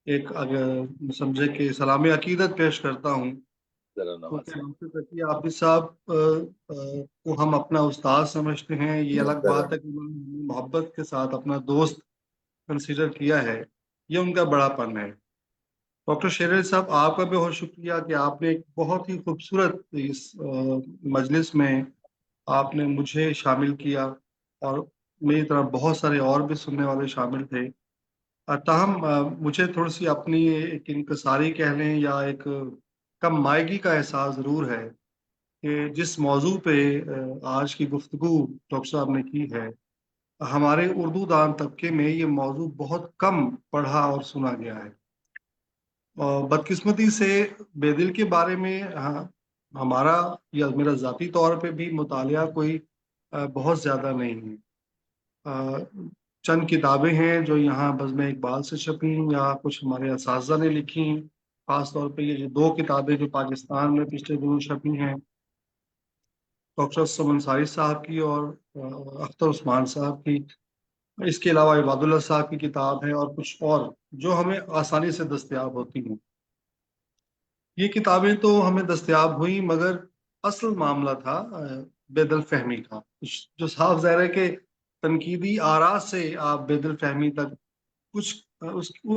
ایک سمجھے کہ سلام عقیدت پیش کرتا ہوں۔ ڈاکٹر تقی عابدی صاحب کو ہم اپنا استاد سمجھتے ہیں، یہ الگ بات ہے کہ انہوں نے محبت کے ساتھ اپنا دوست کنسیڈر کیا ہے، یہ ان کا بڑا پن ہے۔ ڈاکٹر شیر علی صاحب، آپ کا بھی بہت شکریہ کہ آپ نے ایک بہت ہی خوبصورت اس مجلس میں آپ نے مجھے شامل کیا، اور میری طرح بہت سارے اور بھی سننے والے شامل تھے۔ تاہم مجھے تھوڑی سی اپنی ایک انکساری کہہ لیں یا ایک کم مائگی کا احساس ضرور ہے کہ جس موضوع پہ آج کی گفتگو ڈاکٹر صاحب نے کی ہے، ہمارے اردو دان طبقے میں یہ موضوع بہت کم پڑھا اور سنا گیا ہے۔ بدقسمتی سے بیدل کے بارے میں ہمارا یا میرا ذاتی طور پہ بھی مطالعہ کوئی بہت زیادہ نہیں ہے۔ چند کتابیں ہیں جو یہاں بزم اقبال سے چھپیں یا کچھ ہمارے اساتذہ نے لکھی، خاص طور پہ یہ جو 2 کتابیں جو پاکستان میں پچھلے دنوں چھپی ہیں، ڈاکٹر اسلم انصاری صاحب کی اور اختر عثمان صاحب کی۔ اس کے علاوہ عباد اللہ صاحب کی کتاب ہے اور کچھ اور جو ہمیں آسانی سے دستیاب ہوتی ہیں۔ یہ کتابیں تو ہمیں دستیاب ہوئیں، مگر اصل معاملہ تھا بیدل فہمی کا، جو صاف ظاہر ہے کہ تنقیدی آراء سے آپ بیدل فہمی تک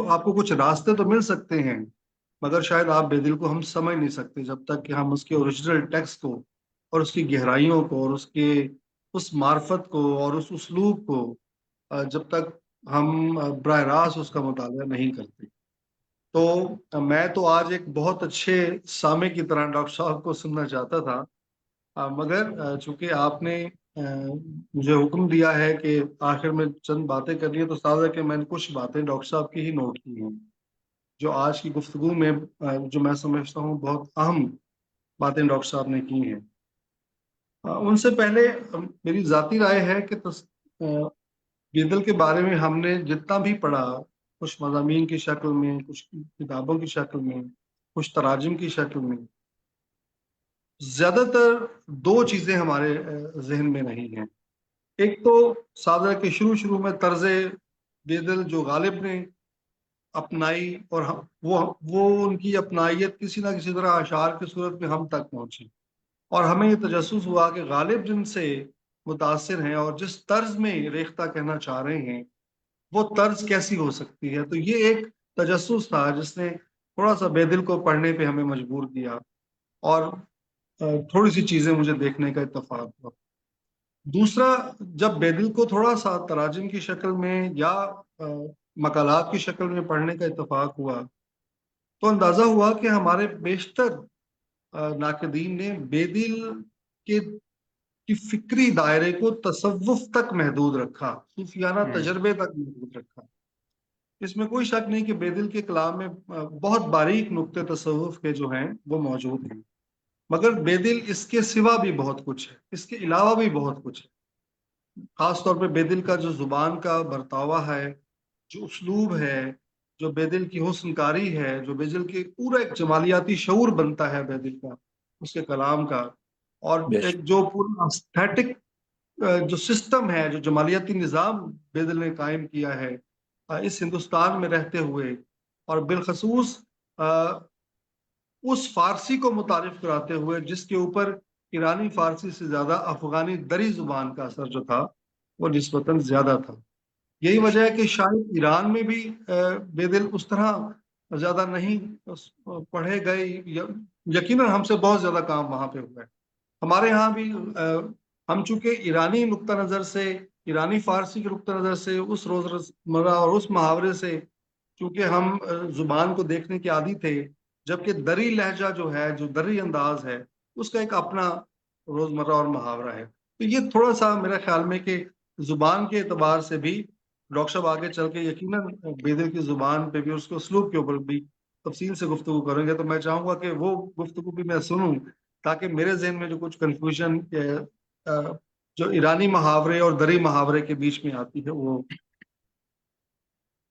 آپ کو کچھ راستے تو مل سکتے ہیں، مگر شاید آپ بیدل کو ہم سمجھ نہیں سکتے جب تک کہ ہم اس کے اوریجنل ٹیکسٹ کو اور اس کی گہرائیوں کو اور اس معرفت کو اور اس اسلوب کو جب تک ہم براہ راست اس کا مطالعہ نہیں کرتے۔ تو میں تو آج ایک بہت اچھے سامع کی طرح ڈاکٹر صاحب کو سننا چاہتا تھا، مگر چونکہ آپ نے مجھے حکم دیا ہے کہ آخر میں چند باتیں کرنی ہے، تو استاد ہے کہ میں نے کچھ باتیں ڈاکٹر صاحب کی ہی نوٹ کی ہیں جو آج کی گفتگو میں جو میں سمجھتا ہوں بہت اہم باتیں ڈاکٹر صاحب نے کی ہیں۔ ان سے پہلے میری ذاتی رائے ہے کہ بیدل کے بارے میں ہم نے جتنا بھی پڑھا، کچھ مضامین کی شکل میں، کچھ کتابوں کی شکل میں، کچھ تراجم کی شکل میں، زیادہ تر 2 چیزیں ہمارے ذہن میں نہیں ہیں۔ ایک تو سادہ کہ شروع میں طرز بیدل جو غالب نے اپنائی، اور وہ ان کی اپنائیت کسی نہ کسی طرح اشعار کی صورت میں ہم تک پہنچی، اور ہمیں یہ تجسس ہوا کہ غالب جن سے متاثر ہیں اور جس طرز میں ریختہ کہنا چاہ رہے ہیں وہ طرز کیسی ہو سکتی ہے۔ تو یہ ایک تجسس تھا جس نے تھوڑا سا بیدل کو پڑھنے پہ ہمیں مجبور کیا، اور تھوڑی سی چیزیں مجھے دیکھنے کا اتفاق ہوا۔ دوسرا، جب بیدل کو تھوڑا سا تراجم کی شکل میں یا مقالات کی شکل میں پڑھنے کا اتفاق ہوا تو اندازہ ہوا کہ ہمارے بیشتر ناقدین نے بیدل کے فکری دائرے کو تصوف تک محدود رکھا، صوفیانہ تجربے تک محدود رکھا۔ اس میں کوئی شک نہیں کہ بیدل کے کلام میں بہت باریک نقطے تصوف کے جو ہیں وہ موجود ہیں، مگر بیدل اس کے سوا بھی بہت کچھ ہے، اس کے علاوہ بھی بہت کچھ ہے۔ خاص طور پہ بیدل کا جو زبان کا برتاوا ہے، جو اسلوب ہے، جو بیدل کی حسن کاری ہے، جو بیدل کی پورا ایک جمالیاتی شعور بنتا ہے بیدل کا، اس کے کلام کا، اور ایک جو پورا اسٹیٹک جو سسٹم ہے، جو جمالیاتی نظام بیدل نے قائم کیا ہے، اس ہندوستان میں رہتے ہوئے اور بالخصوص اس فارسی کو متعارف کراتے ہوئے جس کے اوپر ایرانی فارسی سے زیادہ افغانی دری زبان کا اثر جو تھا وہ نسبتاً زیادہ تھا. یہی وجہ ہے کہ شاید ایران میں بھی بے دل اس طرح زیادہ نہیں پڑھے گئے. یقیناً ہم سے بہت زیادہ کام وہاں پہ ہوا ہے. ہمارے یہاں بھی ہم چونکہ ایرانی نقطہ نظر سے، ایرانی فارسی کے نقطہ نظر سے، اس روزمرہ اور اس محاورے سے چونکہ ہم زبان کو دیکھنے کے عادی تھے، جبکہ دری لہجہ جو ہے، جو دری انداز ہے، اس کا ایک اپنا روزمرہ اور محاورہ ہے. تو یہ تھوڑا سا میرے خیال میں کہ زبان کے اعتبار سے بھی ڈاکٹر صاحب آگے چل کے یقیناً بے دل کی زبان پہ بھی، اس کو اسلوب کے اوپر بھی تفصیل سے گفتگو کریں گے. تو میں چاہوں گا کہ وہ گفتگو بھی میں سنوں تاکہ میرے ذہن میں جو کچھ کنفیوژن جو ایرانی محاورے اور دری محاورے کے بیچ میں آتی ہے وہ،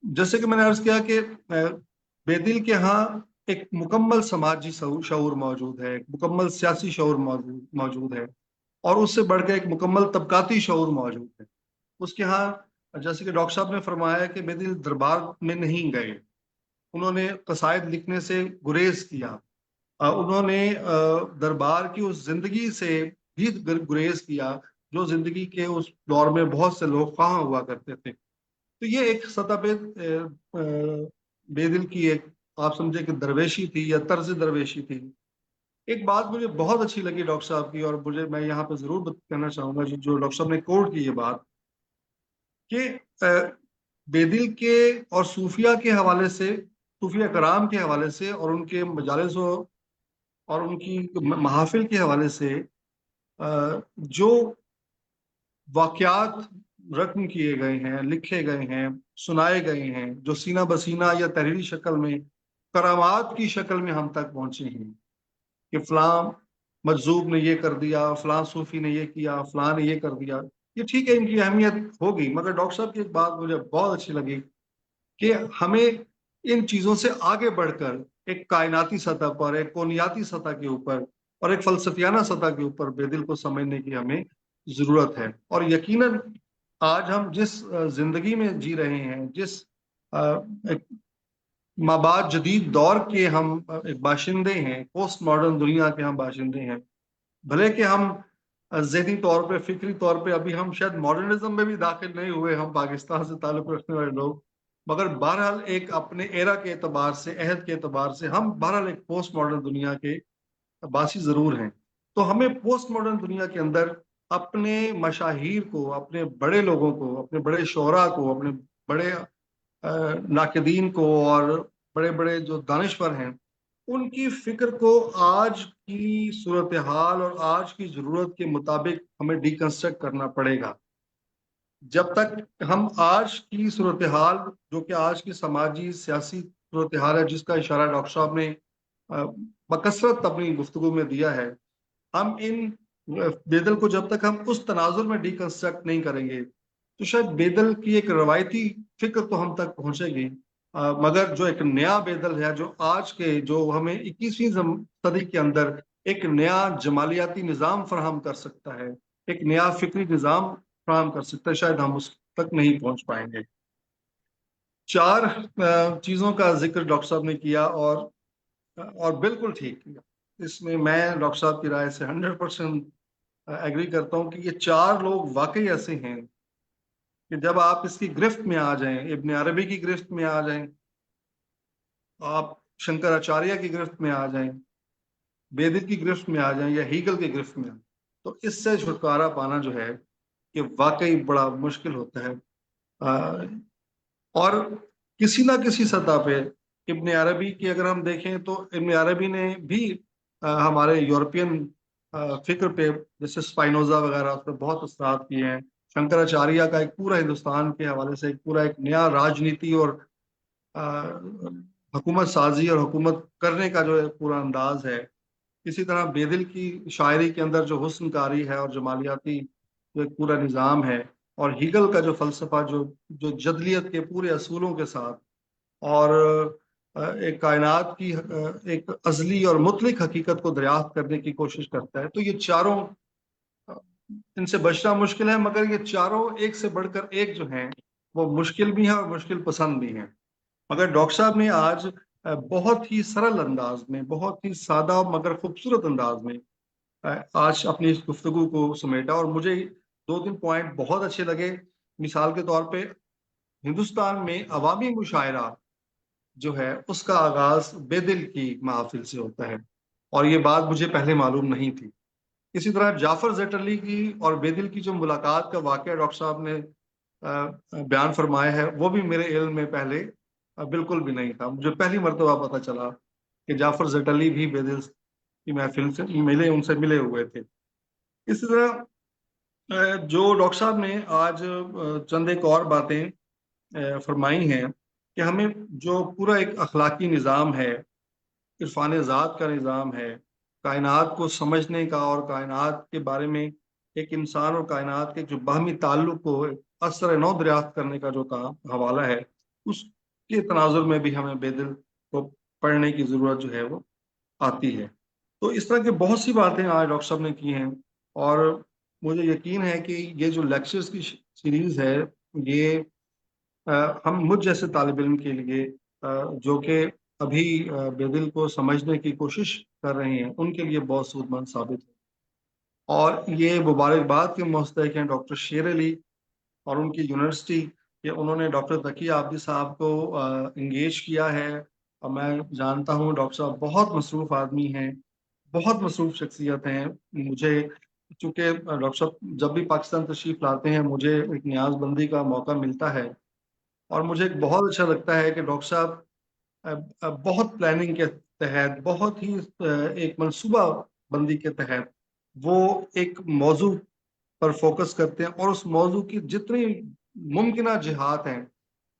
جیسے کہ میں نے عرض کیا کہ بے دل کے ہاں ایک مکمل سماجی شعور موجود ہے، ایک مکمل سیاسی شعور موجود ہے، اور اس سے بڑھ کے ایک مکمل طبقاتی شعور موجود ہے. اس کے ہاں جیسے کہ ڈاکٹر صاحب نے فرمایا کہ بے دل دربار میں نہیں گئے، انہوں نے قصائد لکھنے سے گریز کیا، انہوں نے دربار کی اس زندگی سے بھی گریز کیا جو زندگی کے اس دور میں بہت سے لوگ خواہاں ہوا کرتے تھے. تو یہ ایک سطح پہ بے دل کی ایک آپ سمجھے کہ درویشی تھی یا طرز درویشی تھی. ایک بات مجھے بہت اچھی لگی ڈاکٹر صاحب کی، اور مجھے میں یہاں پہ ضرور کہنا چاہوں گا جو ڈاکٹر صاحب نے کوٹ کی یہ بات کہ بے دل کے اور صوفیہ کے حوالے سے، صوفیہ کرام کے حوالے سے اور ان کے مجالس اور ان کی محافل کے حوالے سے جو واقعات رقم کیے گئے ہیں، لکھے گئے ہیں، سنائے گئے ہیں، جو سینہ بسینہ یا تحریری شکل میں کرامات کی شکل میں ہم تک پہنچے ہیں کہ فلاں مجذوب نے یہ کر دیا، فلاں صوفی نے یہ کیا، فلاں نے یہ کر دیا. یہ ٹھیک ہے، ان کی اہمیت ہوگی، مگر ڈاکٹر صاحب کی ایک بات مجھے بہت اچھی لگی کہ ہمیں ان چیزوں سے آگے بڑھ کر ایک کائناتی سطح پر، ایک کونیاتی سطح کے اوپر اور ایک فلسفیانہ سطح کے اوپر بے دل کو سمجھنے کی ہمیں ضرورت ہے. اور یقیناً آج ہم جس زندگی میں جی رہے ہیں، جس مابعد جدید دور کے ہم باشندے ہیں، پوسٹ ماڈرن دنیا کے ہم باشندے ہیں، بھلے کہ ہم ذہنی طور پہ، فکری طور پہ ابھی ہم شاید ماڈرنزم میں بھی داخل نہیں ہوئے، ہم پاکستان سے تعلق رکھنے والے لوگ، مگر بہرحال ایک اپنے ایرا کے اعتبار سے، عہد کے اعتبار سے ہم بہرحال ایک پوسٹ ماڈرن دنیا کے باسی ضرور ہیں. تو ہمیں پوسٹ ماڈرن دنیا کے اندر اپنے مشاہیر کو، اپنے بڑے لوگوں کو، اپنے بڑے شعراء کو، اپنے بڑے ناقدین کو اور بڑے بڑے جو دانشور ہیں، ان کی فکر کو آج کی صورتحال اور آج کی ضرورت کے مطابق ہمیں ڈیکنسٹرکٹ کرنا پڑے گا. جب تک ہم آج کی صورتحال، جو کہ آج کی سماجی سیاسی صورتحال ہے، جس کا اشارہ ڈاکٹر صاحب نے بکثرت اپنی گفتگو میں دیا ہے، ہم ان بے دل کو جب تک ہم اس تناظر میں ڈیکنسٹرکٹ نہیں کریں گے تو شاید بے دل کی ایک روایتی فکر تو ہم تک پہنچے گی، مگر جو ایک نیا بے دل ہے، جو آج کے، جو ہمیں 21ویں صدی کے اندر ایک نیا جمالیاتی نظام فراہم کر سکتا ہے، ایک نیا فکری نظام فراہم کر سکتا ہے، شاید ہم اس تک نہیں پہنچ پائیں گے. 4 چیزوں کا ذکر ڈاکٹر صاحب نے کیا اور بالکل ٹھیک کیا. اس میں ڈاکٹر صاحب کی رائے سے 100% ایگری کرتا ہوں کہ یہ 4 لوگ واقعی ایسے ہیں کہ جب آپ اس کی گرفت میں آ جائیں، ابن عربی کی گرفت میں آ جائیں، آپ شنکراچاریہ کی گرفت میں آ جائیں، بے دل کی گرفت میں آ جائیں یا ہیگل کی گرفت میں آ جائیں، تو اس سے چھٹکارا پانا جو ہے کہ واقعی بڑا مشکل ہوتا ہے. اور کسی نہ کسی سطح پہ ابن عربی کی اگر ہم دیکھیں تو ابن عربی نے بھی ہمارے یورپین فکر پہ، جیسے اسپائنوزا وغیرہ، اس پہ بہت اثرات کیے ہیں. شنکراچاریہ کا ایک پورا ہندوستان کے حوالے سے ایک نیا راجنیتی اور حکومت سازی اور حکومت کرنے کا جو پورا انداز ہے. اسی طرح بے دل کی شاعری کے اندر جو حسن کاری ہے اور جمالیاتی جو ایک پورا نظام ہے، اور ہیگل کا جو فلسفہ جو جدلیت کے پورے اصولوں کے ساتھ اور ایک کائنات کی ایک ازلی اور مطلق حقیقت کو دریافت کرنے کی کوشش کرتا ہے. تو یہ چاروں، ان سے بچنا مشکل ہے، مگر یہ چاروں ایک سے بڑھ کر ایک جو ہیں وہ مشکل بھی ہیں اور مشکل پسند بھی ہیں، مگر ڈاکٹر صاحب نے آج بہت ہی سرل انداز میں، بہت ہی سادہ مگر خوبصورت انداز میں آج اپنی اس گفتگو کو سمیٹا، اور مجھے 2-3 پوائنٹ بہت اچھے لگے۔ مثال کے طور پہ ہندوستان میں عوامی مشاعرہ جو ہے اس کا آغاز بے دل کی محافل سے ہوتا ہے، اور یہ بات مجھے پہلے معلوم نہیں تھی۔ اسی طرح جعفر زیٹ علی کی اور بے دل کی جو ملاقات کا واقعہ ڈاکٹر صاحب نے بیان فرمایا ہے، وہ بھی میرے علم میں پہلے بالکل بھی نہیں تھا۔ مجھے پہلی مرتبہ پتہ چلا کہ جعفر زیٹ علی بھی بے دل کی محفل سے ملے، ان سے ملے ہوئے تھے۔ اسی طرح جو ڈاکٹر صاحب نے آج چند ایک اور باتیں فرمائی ہیں کہ ہمیں جو پورا ایک اخلاقی نظام ہے، عرفان ذات کا نظام ہے، کائنات کو سمجھنے کا اور کائنات کے بارے میں ایک انسان اور کائنات کے جو باہمی تعلق کو اثر نو دریافت کرنے کا جو حوالہ ہے، اس کے تناظر میں بھی ہمیں بے دل کو پڑھنے کی ضرورت جو ہے وہ آتی ہے۔ تو اس طرح کی بہت سی باتیں آج ڈاکٹر صاحب نے کی ہیں، اور مجھے یقین ہے کہ یہ جو لیکچرز کی سیریز ہے، یہ ہم مجھ جیسے طالب علم کے لیے جو کہ ابھی بے دل کو سمجھنے کی کوشش کر رہے ہیں، ان کے لیے بہت سود مند ثابت ہے۔ اور یہ مبارکباد کے مستحق ہیں ڈاکٹر شیر علی اور ان کی یونیورسٹی کہ انہوں نے ڈاکٹر تقی عابدی صاحب کو انگیج کیا ہے۔ اور میں جانتا ہوں ڈاکٹر صاحب بہت مصروف آدمی ہیں، بہت مصروف شخصیت ہیں۔ مجھے چونکہ ڈاکٹر صاحب جب بھی پاکستان تشریف لاتے ہیں، مجھے ایک نیاز بندی کا موقع ملتا ہے، اور مجھے بہت اچھا لگتا ہے کہ ڈاکٹر صاحب بہت پلاننگ کے تحت، بہت ہی ایک منصوبہ بندی کے تحت وہ ایک موضوع پر فوکس کرتے ہیں، اور اس موضوع کی جتنی ممکنہ جہات ہیں،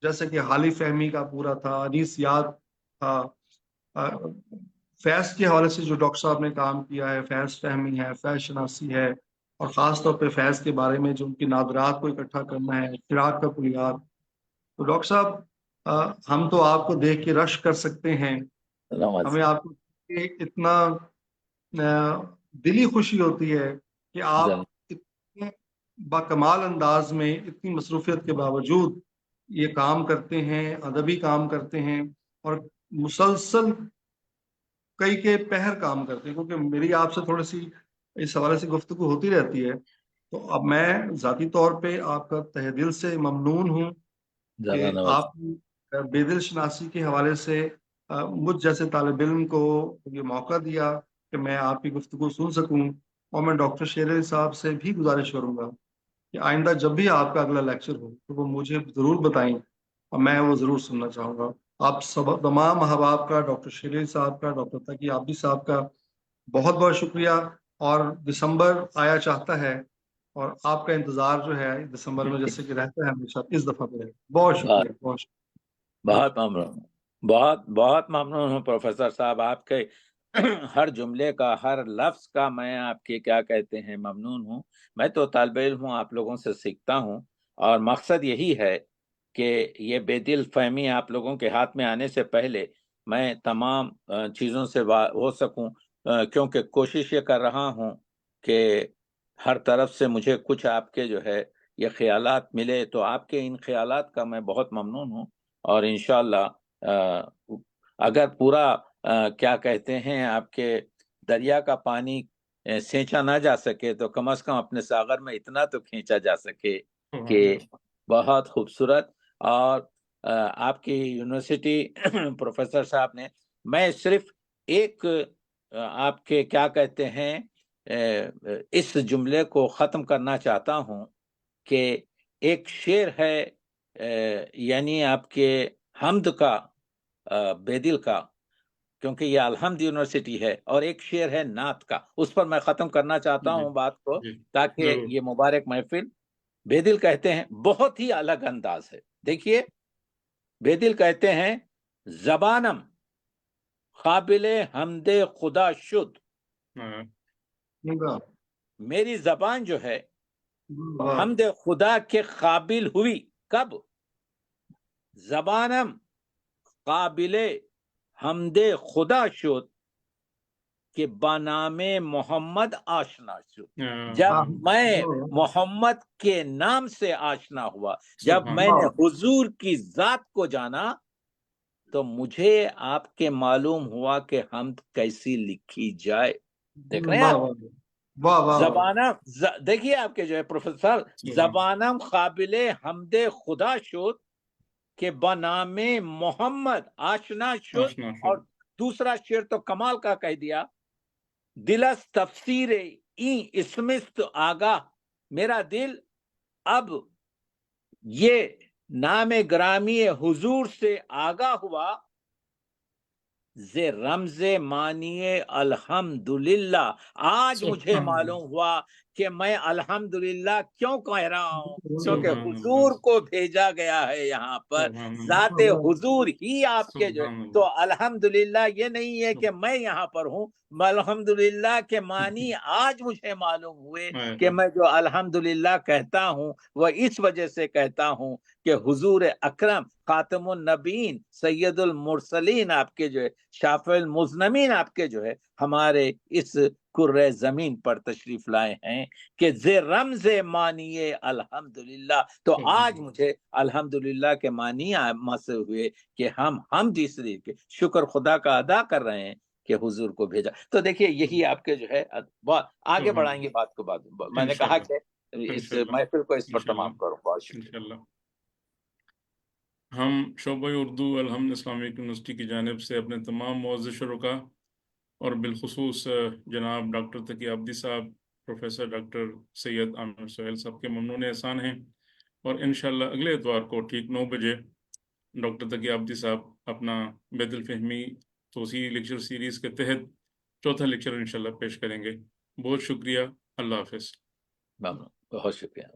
جیسے کہ حالی فہمی کا پورا تھا، انیس یاد تھا، فیض کے حوالے سے جو ڈاکٹر صاحب نے کام کیا ہے، فیض فہمی ہے، فیض شناسی ہے، اور خاص طور پہ فیض کے بارے میں جو ان کی نادرات کو اکٹھا کرنا ہے، فراق کا کلیات۔ تو ڈاکٹر صاحب ہم تو آپ کو دیکھ کے رشک کر سکتے ہیں، ہمیں آپ کو اتنا دلی خوشی ہوتی ہے کہ آپ اتنے باکمال انداز میں، اتنی مصروفیت کے باوجود یہ کام کرتے ہیں، ادبی کام کرتے ہیں، اور مسلسل کئی کے پہر کام کرتے ہیں، کیونکہ میری آپ سے تھوڑی سی اس حوالے سے گفتگو ہوتی رہتی ہے۔ تو اب میں ذاتی طور پہ آپ کا تہ دل سے ممنون ہوں کہ آپ بے دل شناسی کے حوالے سے مجھ جیسے طالب علم کو یہ موقع دیا کہ میں آپ کی گفتگو سن سکوں، اور میں ڈاکٹر شیر علی صاحب سے بھی گزارش کروں گا کہ آئندہ جب بھی آپ کا اگلا لیکچر ہو تو وہ مجھے ضرور بتائیں، اور میں وہ ضرور سننا چاہوں گا۔ آپ سب تمام احباب کا، ڈاکٹر شیر علی صاحب کا، ڈاکٹر تقی عابدی صاحب کا بہت بہت شکریہ۔ اور دسمبر آیا چاہتا ہے، اور آپ کا انتظار جو ہے دسمبر میں جیسے کہ رہتا ہے ہمیشہ، اس دفعہ پہ رہے۔ بہت شکریہ، بہت شکریہ۔ بہت ممنون، بہت ممنون ہوں پروفیسر صاحب، آپ کے ہر جملے کا، ہر لفظ کا میں آپ کے کیا کہتے ہیں ممنون ہوں۔ میں تو طالب علم ہوں، آپ لوگوں سے سیکھتا ہوں، اور مقصد یہی ہے کہ یہ بے دل فہمی آپ لوگوں کے ہاتھ میں آنے سے پہلے میں تمام چیزوں سے ہو سکوں، کیونکہ کوشش یہ کر رہا ہوں کہ ہر طرف سے مجھے کچھ آپ کے جو ہے یہ خیالات ملے، تو آپ کے ان خیالات کا میں بہت ممنون ہوں۔ اور انشاءاللہ اگر پورا کیا کہتے ہیں آپ کے دریا کا پانی سینچا نہ جا سکے تو کم از کم اپنے ساغر میں اتنا تو کھینچا جا سکے کہ بہت خوبصورت۔ اور آپ کی یونیورسٹی پروفیسر صاحب نے، میں صرف ایک آپ کے کیا کہتے ہیں اس جملے کو ختم کرنا چاہتا ہوں کہ ایک شعر ہے یعنی آپ کے حمد کا، بے دل کا، کیونکہ یہ الحمد یونیورسٹی ہے، اور ایک شعر ہے نعت کا، اس پر میں ختم کرنا چاہتا ہوں بات کو، تاکہ یہ مبارک محفل۔ بے دل کہتے ہیں، بہت ہی الگ انداز ہے، دیکھیے بے دل کہتے ہیں، زبانم قابل حمد خدا شد، میری زبان جو ہے حمد خدا کے قابل ہوئی، کب؟ زبانم قابل حمد خدا شد کہ بنام محمد آشنا شد. آہ، جب ہاں میں محمد کے نام سے آشنا ہوا، جب سبحان میں نے اللہ حضور کی ذات کو جانا، تو مجھے آپ کے معلوم ہوا کہ حمد کیسی لکھی جائے. دیکھ رہے ہیں واہ آپ، واہ واہ واہ واہ زبانم دیکھیے آپ کے جو ہے پروفیسر صاحب، سبحان زبانم قابل حمد خدا شد کہ بنام محمد آشنا شد. آشنا اور شد. دوسرا شعر تو کمال کا کہہ دیا، دلس تفسیر این اسمست آگاہ، میرا دل اب یہ نام گرامی حضور سے آگاہ ہوا، زے رمز معنی الحمدللہ. آج مجھے سبحان معلوم ہوا کہ میں الحمدللہ کیوں کہہ رہا ہوں، کیونکہ سبحان حضور اللہ، کو بھیجا گیا ہے یہاں پر، سبحان اللہ، ذات حضور ہی آپ کے جو ہے. سبحان تو اللہ، الحمدللہ یہ نہیں ہے کہ میں یہاں پر ہوں، الحمدللہ کے معنی آج مجھے معلوم ہوئے کہ میں جو الحمدللہ کہتا ہوں وہ اس وجہ سے کہتا ہوں کہ حضور اکرم خاتم النبیین سید المرسلین آپ کے جو ہے، شافع المذنبین آپ کے جو ہے ہمارے اس کرۂ زمین پر تشریف لائے ہیں کہ زِ رمز معنی الحمدللہ. تو آج مجھے الحمدللہ کے معنی سے ہوئے کہ ہم جس لیے کے شکر خدا کا ادا کر رہے ہیں کہ حضور کو بھیجا. تو دیکھیے یہی آپ کے جو ہے آگے بڑھائیں گے بات کو. بعد میں نے کہا کہ اس محفل کو اس پر تمام کروں. بہت شکریہ. انشاءاللہ. ہم شعبہ اردو الحمد اسلامک یونیورسٹی کی جانب سے اپنے تمام معزز شرکاء اور بالخصوص جناب ڈاکٹر تقی عابدی صاحب، پروفیسر ڈاکٹر سید عامر سہیل صاحب کے ممنون احسان ہیں، اور انشاءاللہ اگلے اتوار کو ٹھیک 9 بجے ڈاکٹر تقی عابدی صاحب اپنا بیت الفہمی توسیعی لیکچر سیریز کے تحت چوتھا لیکچر انشاءاللہ پیش کریں گے. بہت شکریہ. اللہ حافظ. بہت شکریہ.